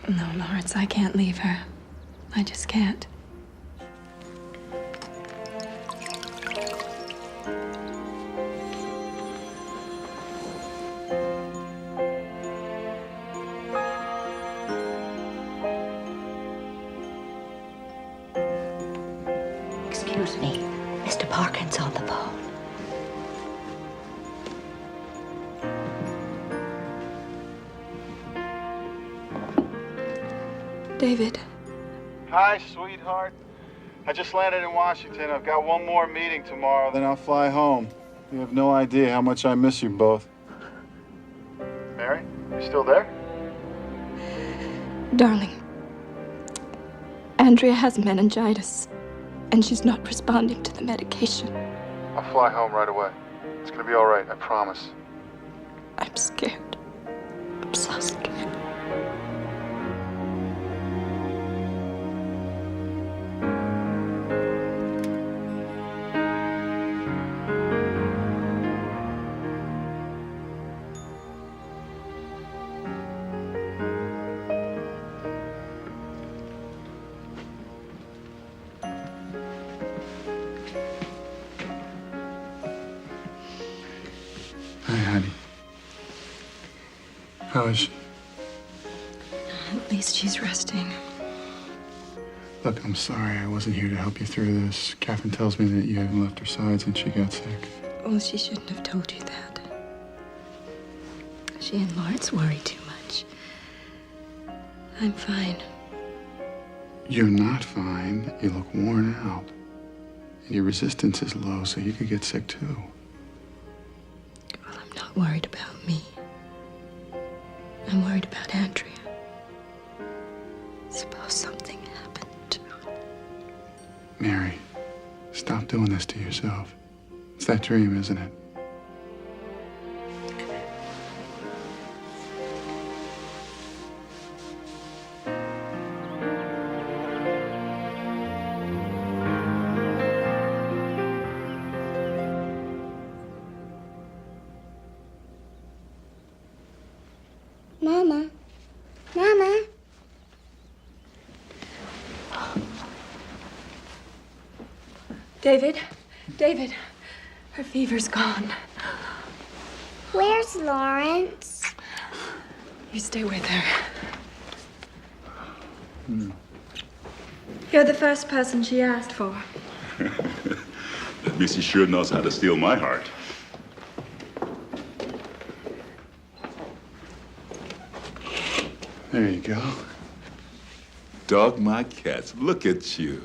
No, Lawrence, I can't leave her. I just can't. Excuse me, Mr. Parkin's on the phone. David. Hi, sweetheart. I just landed in Washington. I've got one more meeting tomorrow, then I'll fly home. You have no idea how much I miss you both. Mary, you still there? Darling, Andrea has meningitis, and she's not responding to the medication. I'll fly home right away. It's gonna be all right, I promise. I'm scared. I'm so scared. Hi, honey. How is she? At least she's resting. Look, I'm sorry I wasn't here to help you through this. Catherine tells me that you haven't left her side since she got sick. Well, she shouldn't have told you that. She and Lawrence worry too much. I'm fine. You're not fine. You look worn out. And your resistance is low, so you could get sick too. Well, I'm not worried about me. I'm worried about Andrea. Suppose something happened. Mary, stop doing this to yourself. It's that dream, isn't it? Mama. Mama. David, David, her fever's gone. Where's Lawrence? You stay with her. You're the first person she asked for. That Missy sure knows how to steal my heart. There you go. Dog my cats, look at you.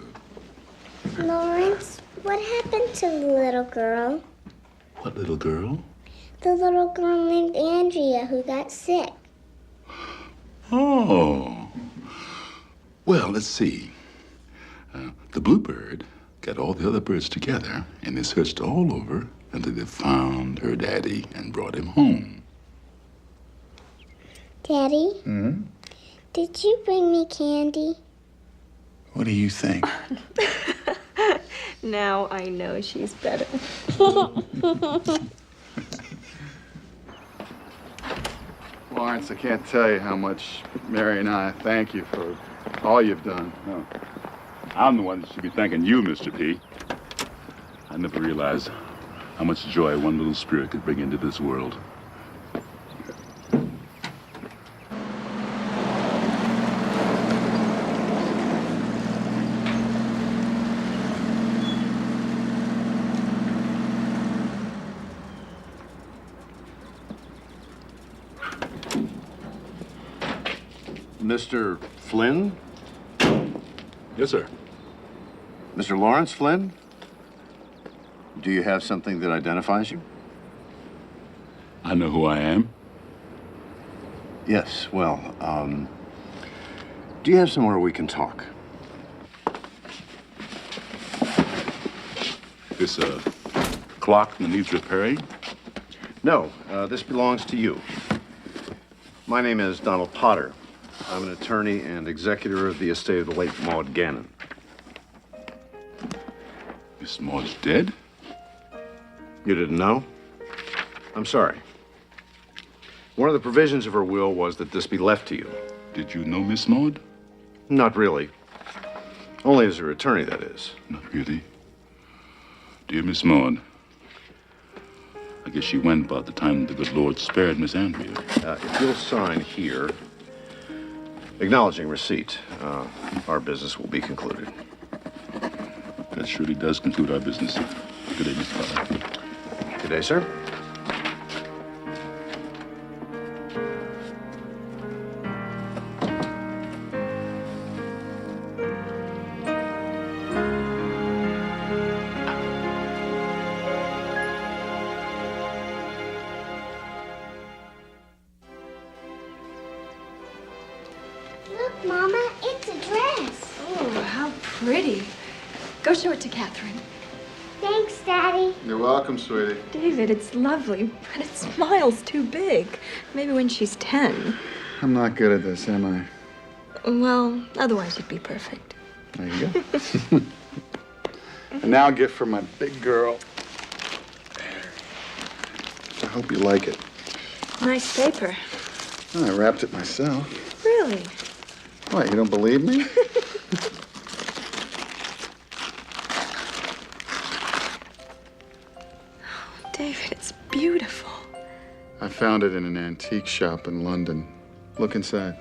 Lawrence, what happened to the little girl? What little girl? The little girl named Andrea who got sick. Oh. Well, let's see. The bluebird got all the other birds together and they searched all over until they found her daddy and brought him home. Daddy, Hmm? did you bring me candy? What do you think? Now I know she's better. Lawrence, I can't tell you how much Mary and I thank you for all you've done. Oh. I'm the one that should be thanking you, Mr. P. I never realized how much joy one little spirit could bring into this world. Mr. Flynn? Yes, sir. Mr. Lawrence Flynn? Do you have something that identifies you? I know who I am. Yes, well, do you have somewhere we can talk? This, clock that needs repairing? No, this belongs to you. My name is Donald Potter. I'm an attorney and executor of the estate of the late Maud Gannon. Miss Maud's dead? You didn't know? I'm sorry. One of the provisions of her will was that this be left to you. Did you know Miss Maud? Not really. Only as her attorney, that is. Not really. Dear Miss Maud, I guess she went about the time the good Lord spared Miss Andrea. If you'll sign here, acknowledging receipt, our business will be concluded. That surely does conclude our business. Good day, Mr. Potter. Good day, sir. Look, Mama, it's a dress. Oh, how pretty. Go show it to Catherine. Thanks, Daddy. You're welcome, sweetie. David, it's lovely, but it smiles too big. Maybe when she's 10. I'm not good at this, am I? Well, otherwise you'd be perfect. There you go. And now a gift for my big girl. I hope you like it. Nice paper. I wrapped it myself. Really? What, you don't believe me? David, it's beautiful. I found it in an antique shop in London. Look inside.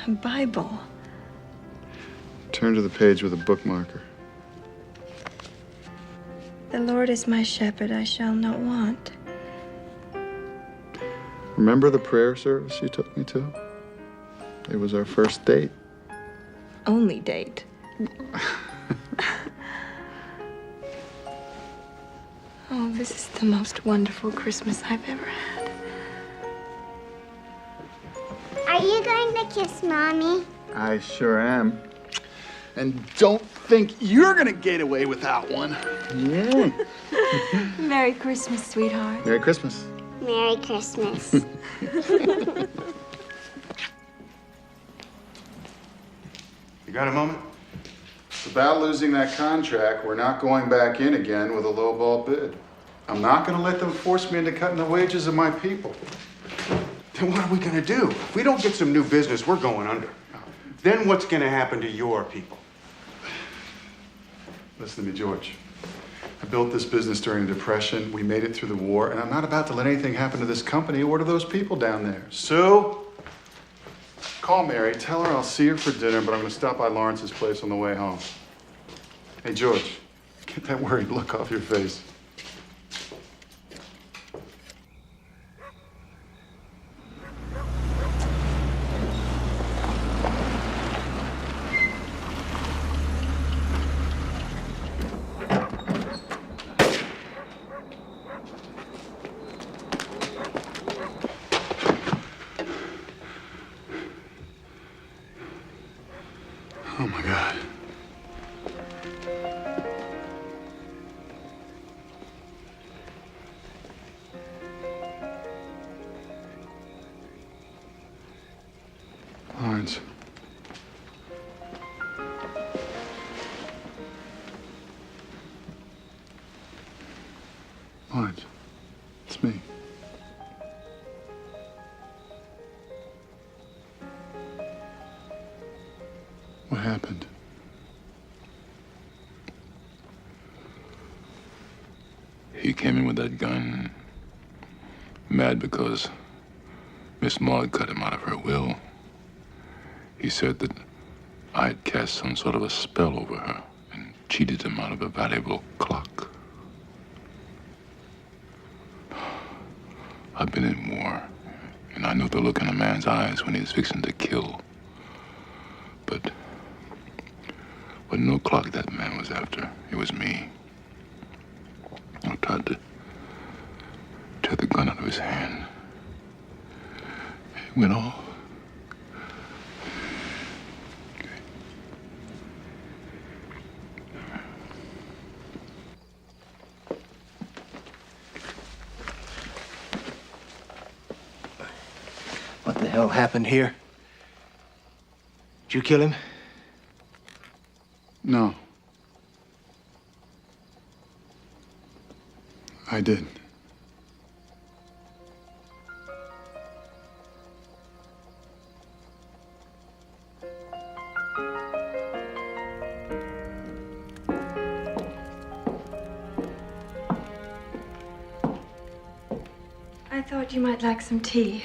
A Bible. Turn to the page with a bookmarker. The Lord is my shepherd, I shall not want. Remember the prayer service you took me to? It was our first date. Only date. Oh, this is the most wonderful Christmas I've ever had. Are you going to kiss Mommy? I sure am. And don't think you're gonna get away without one. Yeah. Merry Christmas, sweetheart. Merry Christmas. Merry Christmas. You got a moment? It's about losing that contract. We're not going back in again with a lowball bid. I'm not gonna let them force me into cutting the wages of my people. Then what are we gonna do? If we don't get some new business, we're going under. Then what's gonna happen to your people? Listen to me, George. I built this business during the Depression. We made it through the war, and I'm not about to let anything happen to this company or to those people down there. Sue, call Mary. Tell her I'll see her for dinner, but I'm going to stop by Lawrence's place on the way home. Hey, George, get that worried look off your face. Oh, my God. Lawrence. Lawrence, it's me. What happened? He came in with that gun, mad because Miss Maud cut him out of her will. He said that I'd cast some sort of a spell over her and cheated him out of a valuable clock. I've been in war, and I know the look in a man's eyes when he's fixing to kill. But no clock that man was after. It was me. I tried to tear the gun out of his hand. It went off. What the hell happened here? Did you kill him? No. I did. I thought you might like some tea.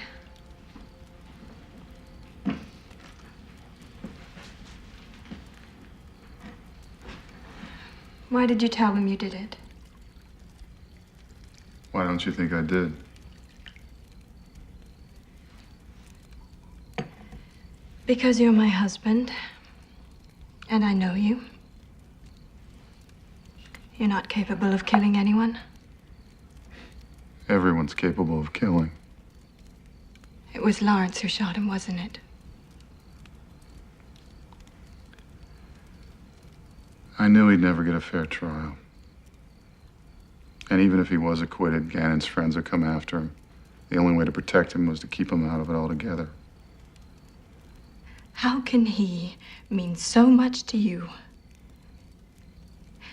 Why did you tell him you did it? Why don't you think I did? Because you're my husband, and I know you. You're not capable of killing anyone. Everyone's capable of killing. It was Lawrence who shot him, wasn't it? I knew he'd never get a fair trial. And even if he was acquitted, Gannon's friends would come after him. The only way to protect him was to keep him out of it altogether. How can he mean so much to you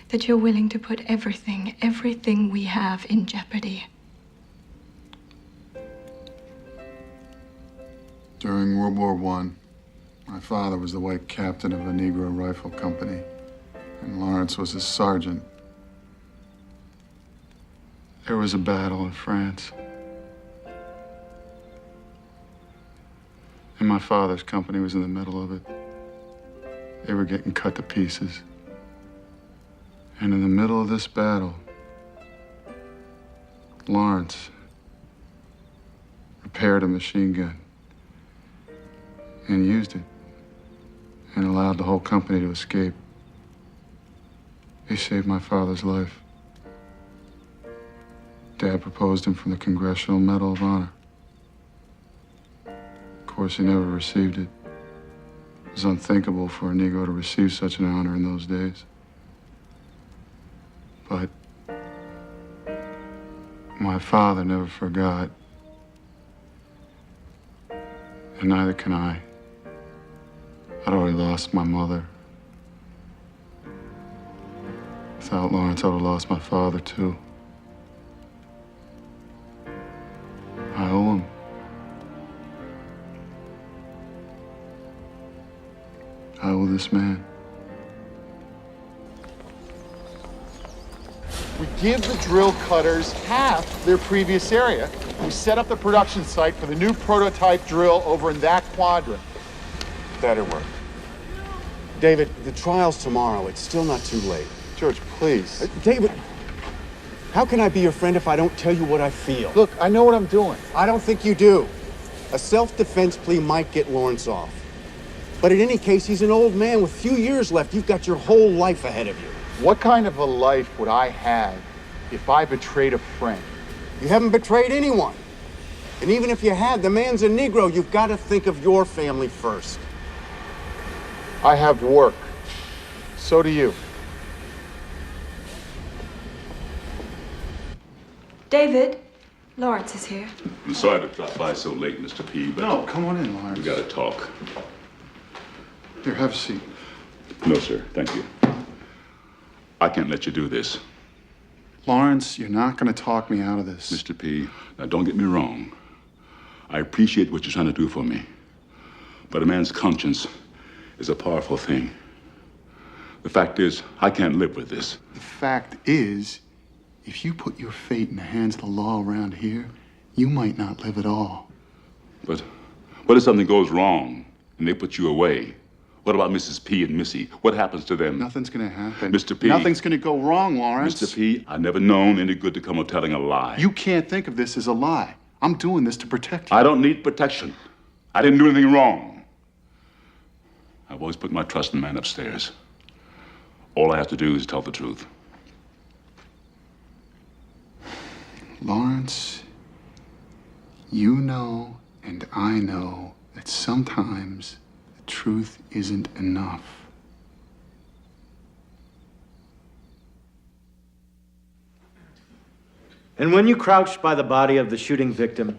that you're willing to put everything we have in jeopardy? During World War I, my father was the white captain of a Negro rifle company, and Lawrence was his sergeant. There was a battle in France. And my father's company was in the middle of it. They were getting cut to pieces. And in the middle of this battle, Lawrence repaired a machine gun and used it and allowed the whole company to escape. He saved my father's life. Dad proposed him for the Congressional Medal of Honor. Of course, he never received it. It was unthinkable for a Negro to receive such an honor in those days. But my father never forgot. And neither can I. I'd already lost my mother. Without Lawrence, I would have lost my father, too. I owe him. I owe this man. We give the drill cutters half their previous area. We set up the production site for the new prototype drill over in that quadrant. That'll work. David, the trial's tomorrow. It's still not too late. George, please. David, how can I be your friend if I don't tell you what I feel? Look, I know what I'm doing. I don't think you do. A self-defense plea might get Lawrence off. But in any case, he's an old man with few years left. You've got your whole life ahead of you. What kind of a life would I have if I betrayed a friend? You haven't betrayed anyone. And even if you had, the man's a Negro. You've got to think of your family first. I have work. So do you. David, Lawrence is here. I'm sorry to drop by so late, Mr. P, but... No, come on in, Lawrence. We gotta talk. Here, have a seat. No, sir. Thank you. I can't let you do this. Lawrence, you're not going to talk me out of this. Mr. P, now don't get me wrong. I appreciate what you're trying to do for me. But a man's conscience is a powerful thing. The fact is, I can't live with this. The fact is, if you put your fate in the hands of the law around here, you might not live at all. But what if something goes wrong and they put you away? What about Mrs. P and Missy? What happens to them? Nothing's going to happen. Mr. P. Nothing's going to go wrong, Lawrence. Mr. P, I've never known any good to come of telling a lie. You can't think of this as a lie. I'm doing this to protect you. I don't need protection. I didn't do anything wrong. I've always put my trust in the man upstairs. All I have to do is tell the truth. Lawrence, you know and I know that sometimes the truth isn't enough. And when you crouched by the body of the shooting victim,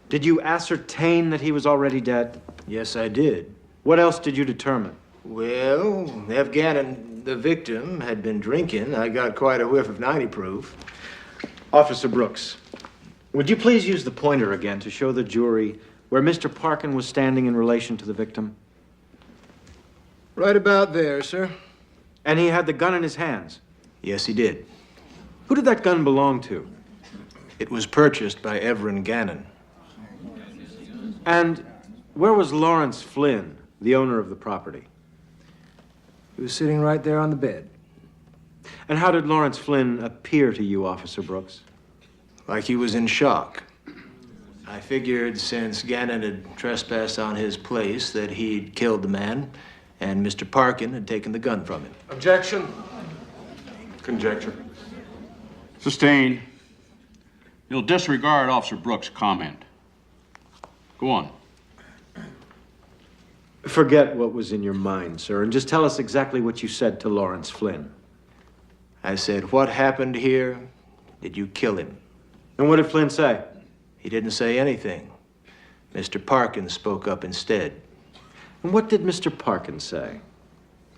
did you ascertain that he was already dead? Yes, I did. What else did you determine? Well, Ev Gannon, the victim, had been drinking. I got quite a whiff of 90 proof. Officer Brooks, would you please use the pointer again to show the jury where Mr. Parkin was standing in relation to the victim? Right about there, sir. And he had the gun in his hands? Yes, he did. Who did that gun belong to? It was purchased by Everin Gannon. And where was Lawrence Flynn, the owner of the property? He was sitting right there on the bed. And how did Lawrence Flynn appear to you, Officer Brooks? Like he was in shock. I figured since Gannon had trespassed on his place that he'd killed the man and Mr. Parkin had taken the gun from him. Objection. Conjecture. Sustained. You'll disregard Officer Brooks' comment. Go on. Forget what was in your mind, sir, and just tell us exactly what you said to Lawrence Flynn. I said, "What happened here? Did you kill him?" And what did Flynn say? He didn't say anything. Mr. Parkin spoke up instead. And what did Mr. Parkin say?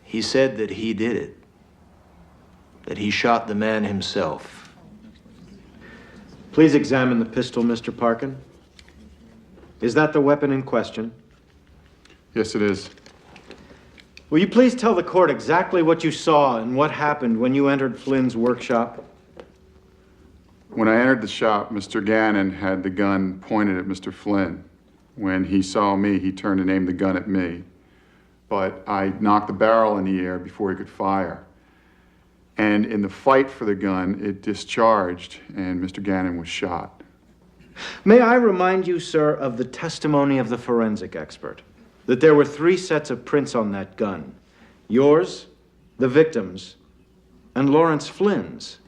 He said that he did it. That he shot the man himself. Please examine the pistol, Mr. Parkin. Is that the weapon in question? Yes, it is. Will you please tell the court exactly what you saw and what happened when you entered Flynn's workshop? When I entered the shop, Mr. Gannon had the gun pointed at Mr. Flynn. When he saw me, he turned and aimed the gun at me. But I knocked the barrel in the air before he could fire. And in the fight for the gun, it discharged, and Mr. Gannon was shot. May I remind you, sir, of the testimony of the forensic expert, that there were 3 sets of prints on that gun. Yours, the victim's, and Lawrence Flynn's.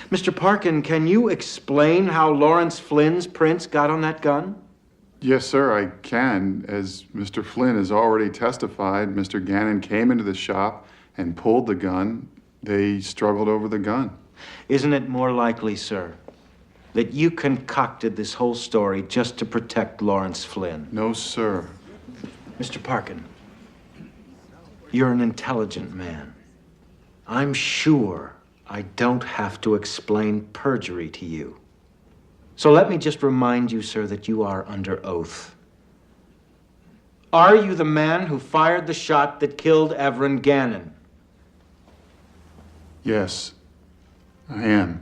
Mr. Parkin, can you explain how Lawrence Flynn's prints got on that gun? Yes, sir, I can. As Mr. Flynn has already testified, Mr. Gannon came into the shop and pulled the gun. They struggled over the gun. Isn't it more likely, sir, that you concocted this whole story just to protect Lawrence Flynn? No, sir. Mr. Parkin, you're an intelligent man. I'm sure I don't have to explain perjury to you. So let me just remind you, sir, that you are under oath. Are you the man who fired the shot that killed Everin Gannon? Yes, I am.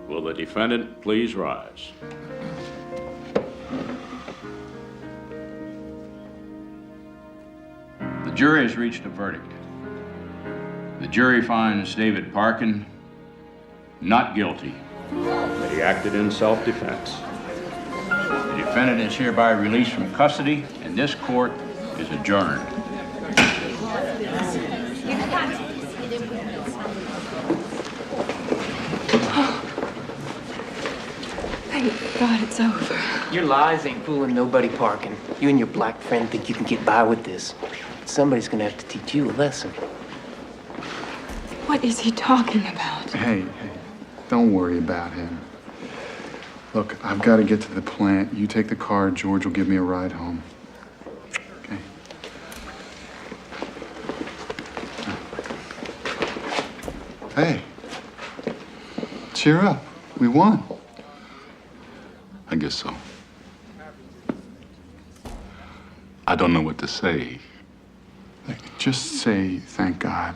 Will the defendant please rise? The jury has reached a verdict. The jury finds David Parkin not guilty. That he acted in self-defense. The defendant is hereby released from custody, and this court is adjourned. Thank God it's over. Your lies ain't fooling nobody, Parkin. You and your black friend think you can get by with this. Somebody's gonna have to teach you a lesson. What is he talking about? Hey, don't worry about him. Look, I've got to get to the plant. You take the car. George will give me a ride home. Okay? Hey, cheer up. We won. I guess so. I don't know what to say. Just say thank God.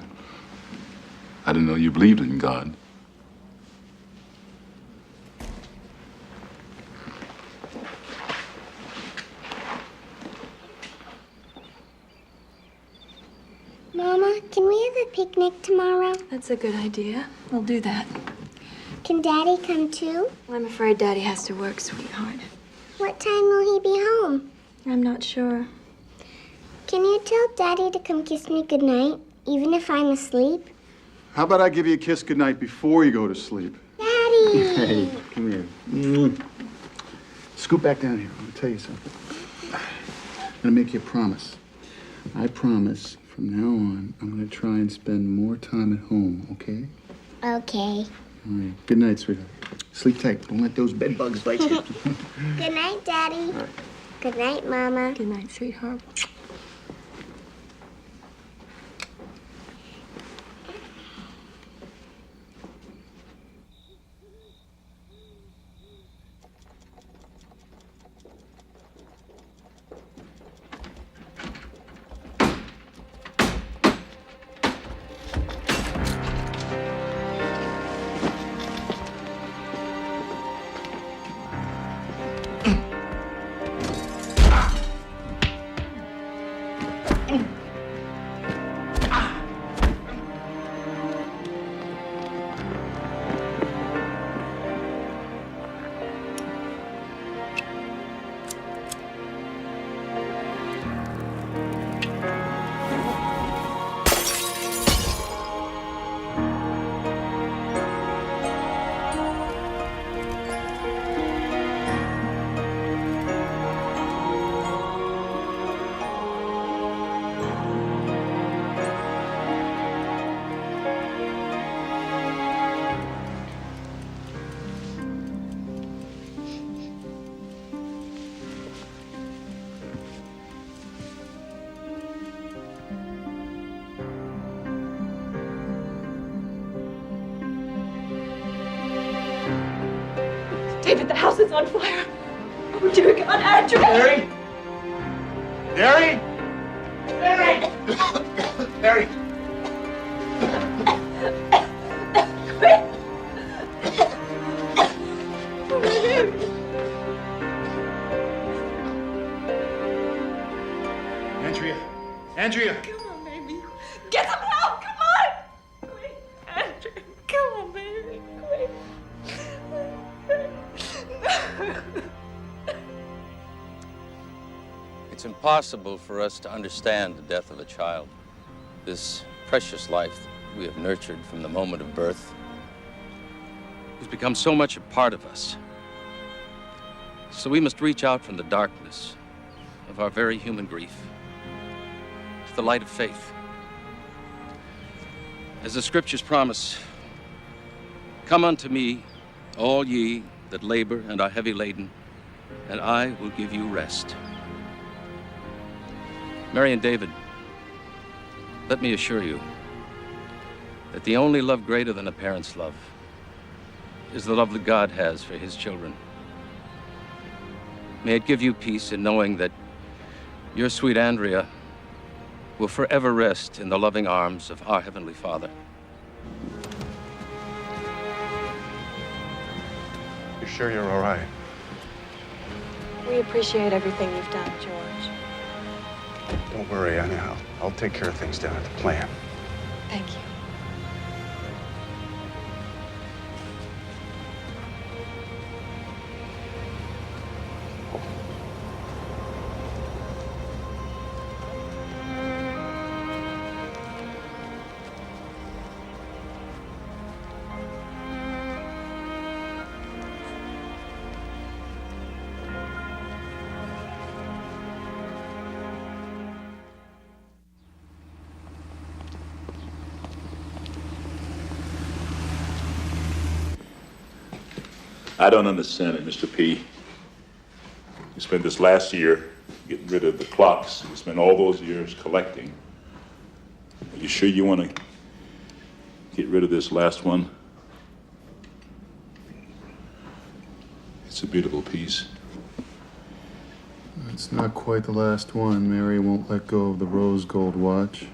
I didn't know you believed in God. Mama, can we have a picnic tomorrow? That's a good idea. We'll do that. Can Daddy come too? I'm afraid Daddy has to work, sweetheart. What time will he be home? I'm not sure. Can you tell Daddy to come kiss me goodnight, even if I'm asleep? How about I give you a kiss goodnight before you go to sleep? Daddy! Hey, come here. Scoot back down here. I'm gonna tell you something. I'm gonna make you a promise. I promise from now on, I'm gonna try and spend more time at home, okay? Okay. All right. Good night, sweetheart. Sleep tight. Don't let those bed bugs bite you. Good night, Daddy. All right. Good night, Mama. Good night, sweetheart. David, the house is on fire. Oh, dear God, Andrew! Mary! Mary! Mary! Mary! Quick! Andrea! Andrea! Come on, baby. Get some help! Come on! Quick, Andrew. Come on, baby. Quick. It's impossible for us to understand the death of a child. This precious life we have nurtured from the moment of birth has become so much a part of us. So we must reach out from the darkness of our very human grief to the light of faith. As the scriptures promise, come unto me, all ye that labor and are heavy laden, and I will give you rest. Mary and David, let me assure you that the only love greater than a parent's love is the love that God has for his children. May it give you peace in knowing that your sweet Andrea will forever rest in the loving arms of our Heavenly Father. You sure you're all right? We appreciate everything you've done, George. Don't worry, anyhow. I'll take care of things down at the plant. Thank you. I don't understand it, Mr. P. You spent this last year getting rid of the clocks. You spent all those years collecting. Are you sure you want to get rid of this last one. It's a beautiful piece. It's not quite the last one. Mary won't let go of the rose gold watch.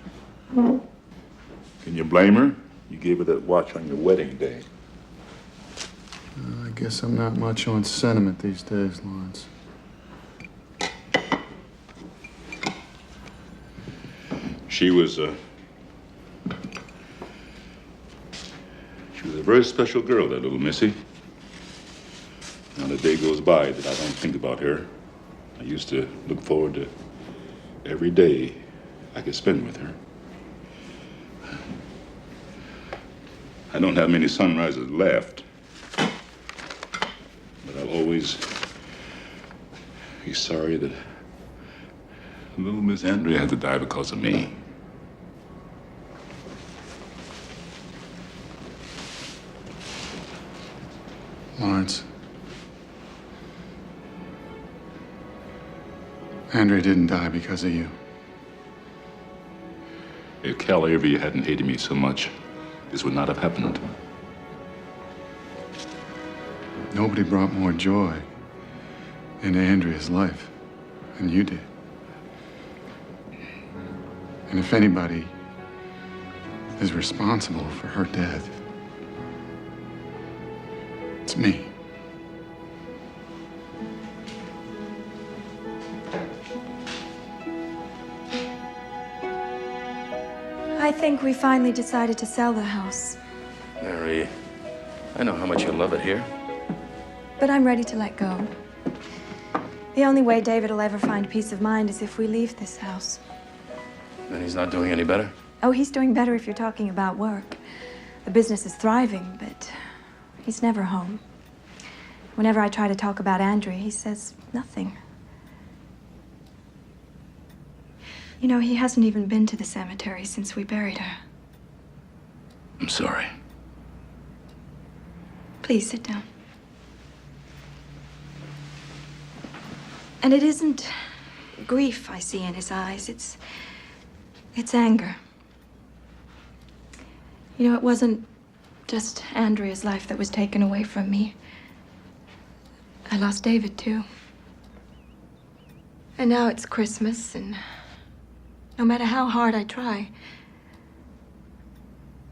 Can you blame her? You gave her that watch on your wedding day. I guess I'm not much on sentiment these days, Lawrence. She was a very special girl, that little Missy. Not a day goes by that I don't think about her. I used to look forward to every day I could spend with her. I don't have many sunrises left, but I'll always be sorry that little Miss Andrea had to die because of me. Lawrence. Andrea didn't die because of you. If Cal Avery hadn't hated me so much, this would not have happened. Nobody brought more joy into Andrea's life than you did. And if anybody is responsible for her death, it's me. I think we finally decided to sell the house, Mary, I know how much you love it here. but I'm ready to let go. The only way David will ever find peace of mind is if we leave this house. And he's not doing any better? Oh, he's doing better if you're talking about work. The business is thriving, but he's never home. Whenever I try to talk about Andrea, he says nothing. You know, he hasn't even been to the cemetery since we buried her. I'm sorry. Please sit down. And it isn't grief I see in his eyes. It's anger. You know, it wasn't just Andrea's life that was taken away from me. I lost David, too. And now it's Christmas, and no matter how hard I try,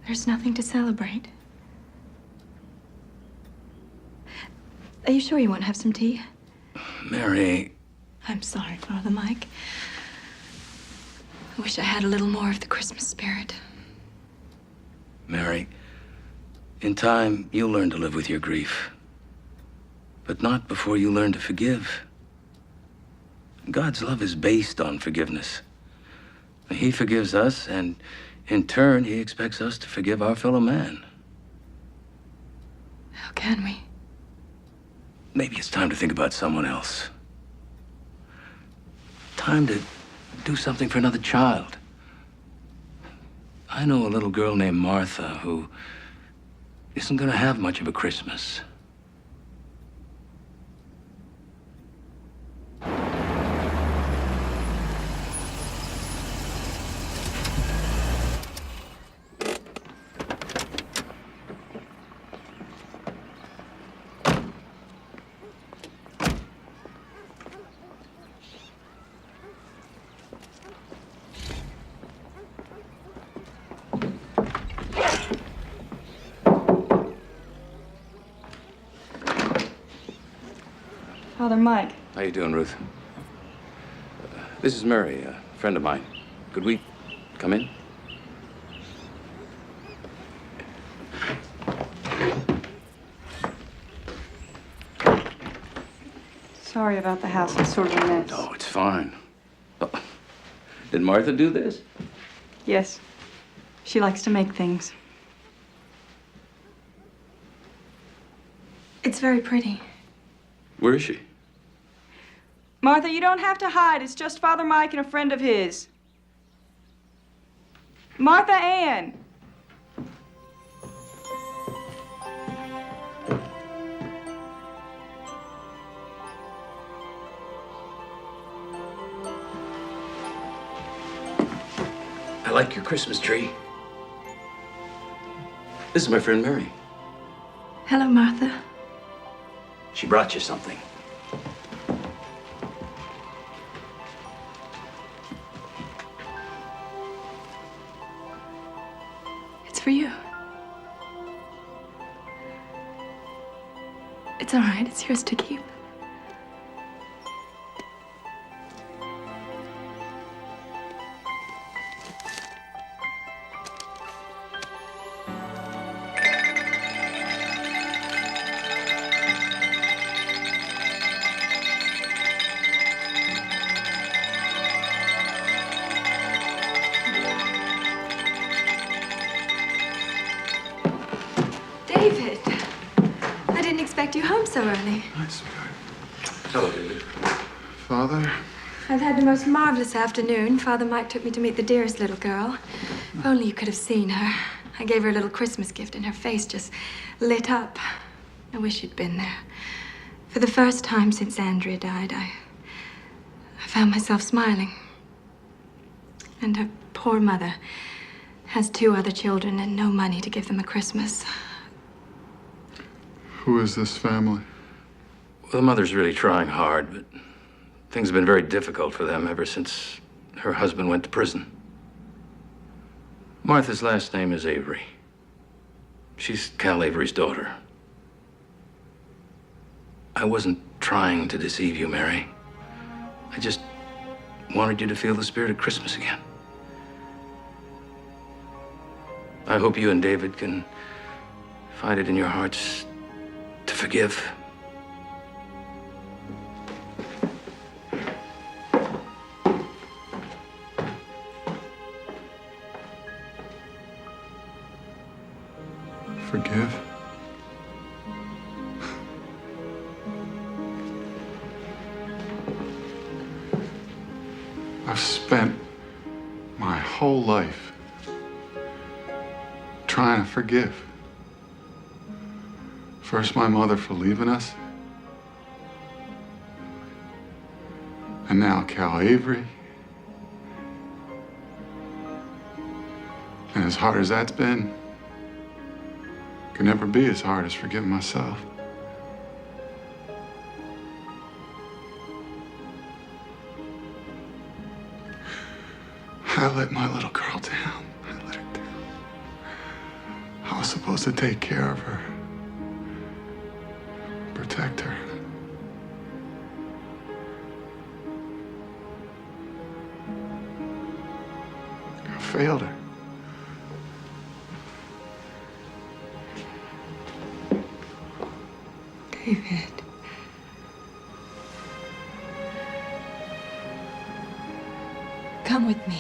there's nothing to celebrate. Are you sure you want to have some tea? Mary. I'm sorry, Father Mike. I wish I had a little more of the Christmas spirit. Mary, in time, you'll learn to live with your grief. But not before you learn to forgive. God's love is based on forgiveness. He forgives us, and in turn, he expects us to forgive our fellow man. How can we? Maybe it's time to think about someone else. Time to do something for another child. I know a little girl named Martha who isn't going to have much of a Christmas. Father Mike. How you doing, Ruth? This is Mary, a friend of mine. Could we come in? Sorry about the house. It's sort of a mess. Oh, it's fine. Oh, did Martha do this? Yes. She likes to make things. It's very pretty. Where is she? Martha, you don't have to hide. It's just Father Mike and a friend of his. Martha Ann. I like your Christmas tree. This is my friend Mary. Hello, Martha. She brought you something. It's for you. It's all right. It's yours to keep. David, I didn't expect you home so early. Hi, sweetheart. Hello, David. Father? I've had the most marvelous afternoon. Father Mike took me to meet the dearest little girl. If only you could have seen her. I gave her a little Christmas gift and her face just lit up. I wish you'd been there. For the first time since Andrea died, I found myself smiling. And her poor mother has 2 other children and no money to give them a Christmas. Who is this family? Well, the mother's really trying hard, but things have been very difficult for them ever since her husband went to prison. Martha's last name is Avery. She's Cal Avery's daughter. I wasn't trying to deceive you, Mary. I just wanted you to feel the spirit of Christmas again. I hope you and David can find it in your hearts to forgive. Forgive? I've spent my whole life trying to forgive. First, my mother for leaving us. And now Cal Avery. And as hard as that's been, could never be as hard as forgiving myself. I let my little girl down. I let her down. I was supposed to take care of her, protect her. I failed her. David. Come with me.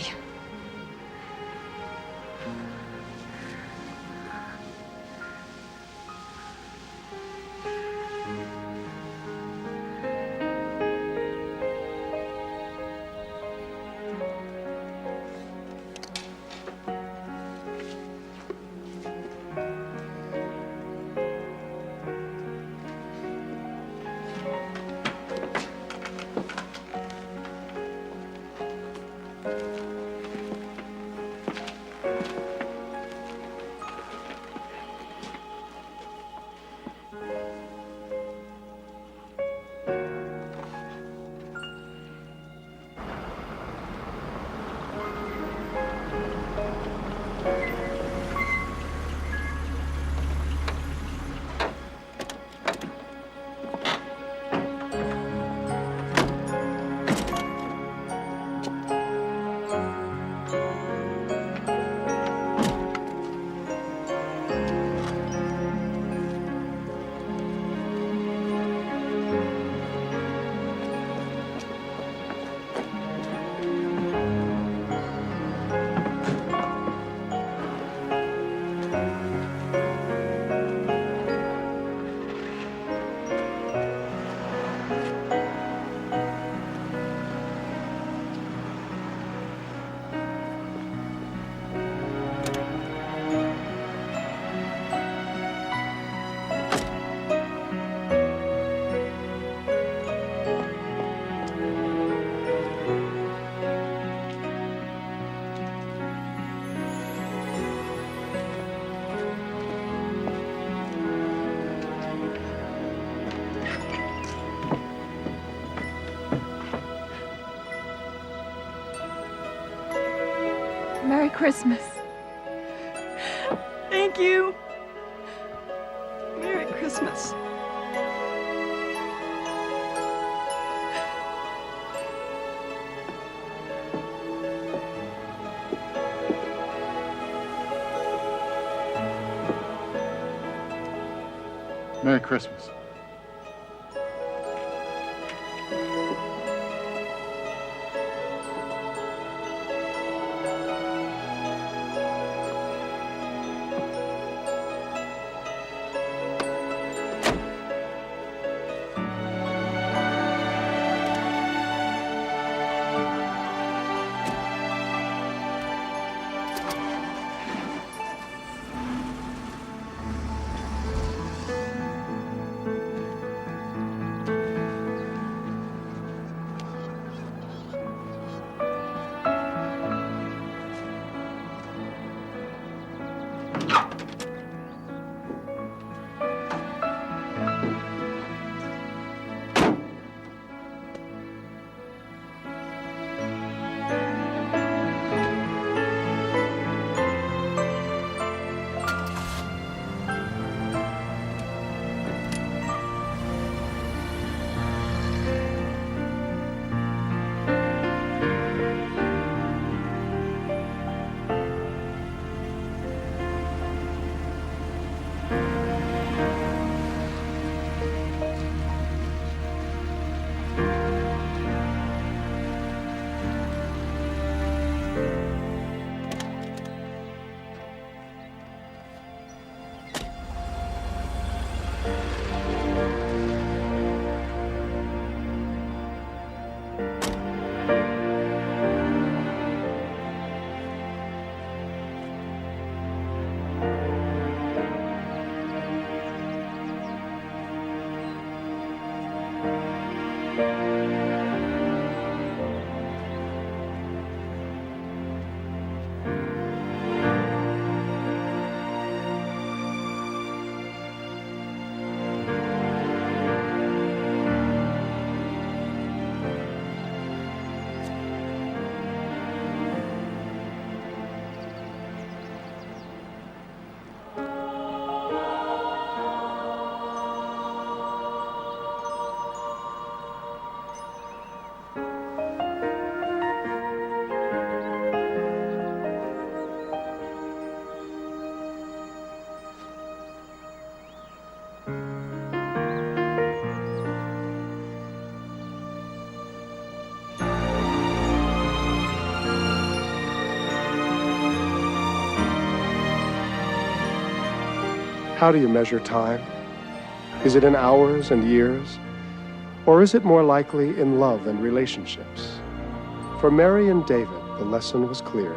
Merry Christmas. Thank you. Merry Christmas. Merry Christmas. How do you measure time? Is it in hours and years? Or is it more likely in love and relationships? For Mary and David, the lesson was clear.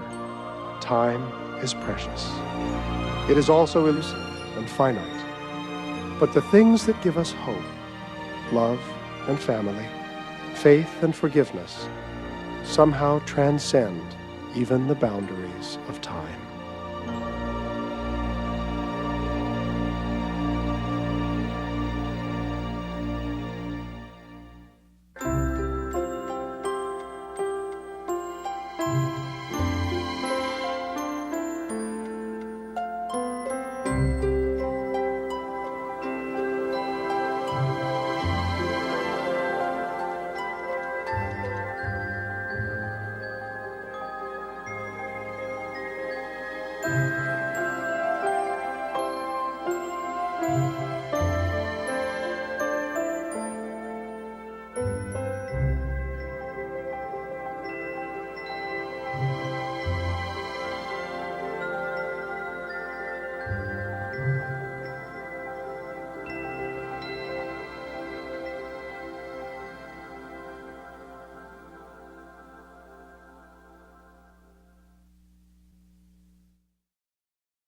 Time is precious. It is also elusive and finite. But the things that give us hope, love and family, faith and forgiveness, somehow transcend even the boundaries of time.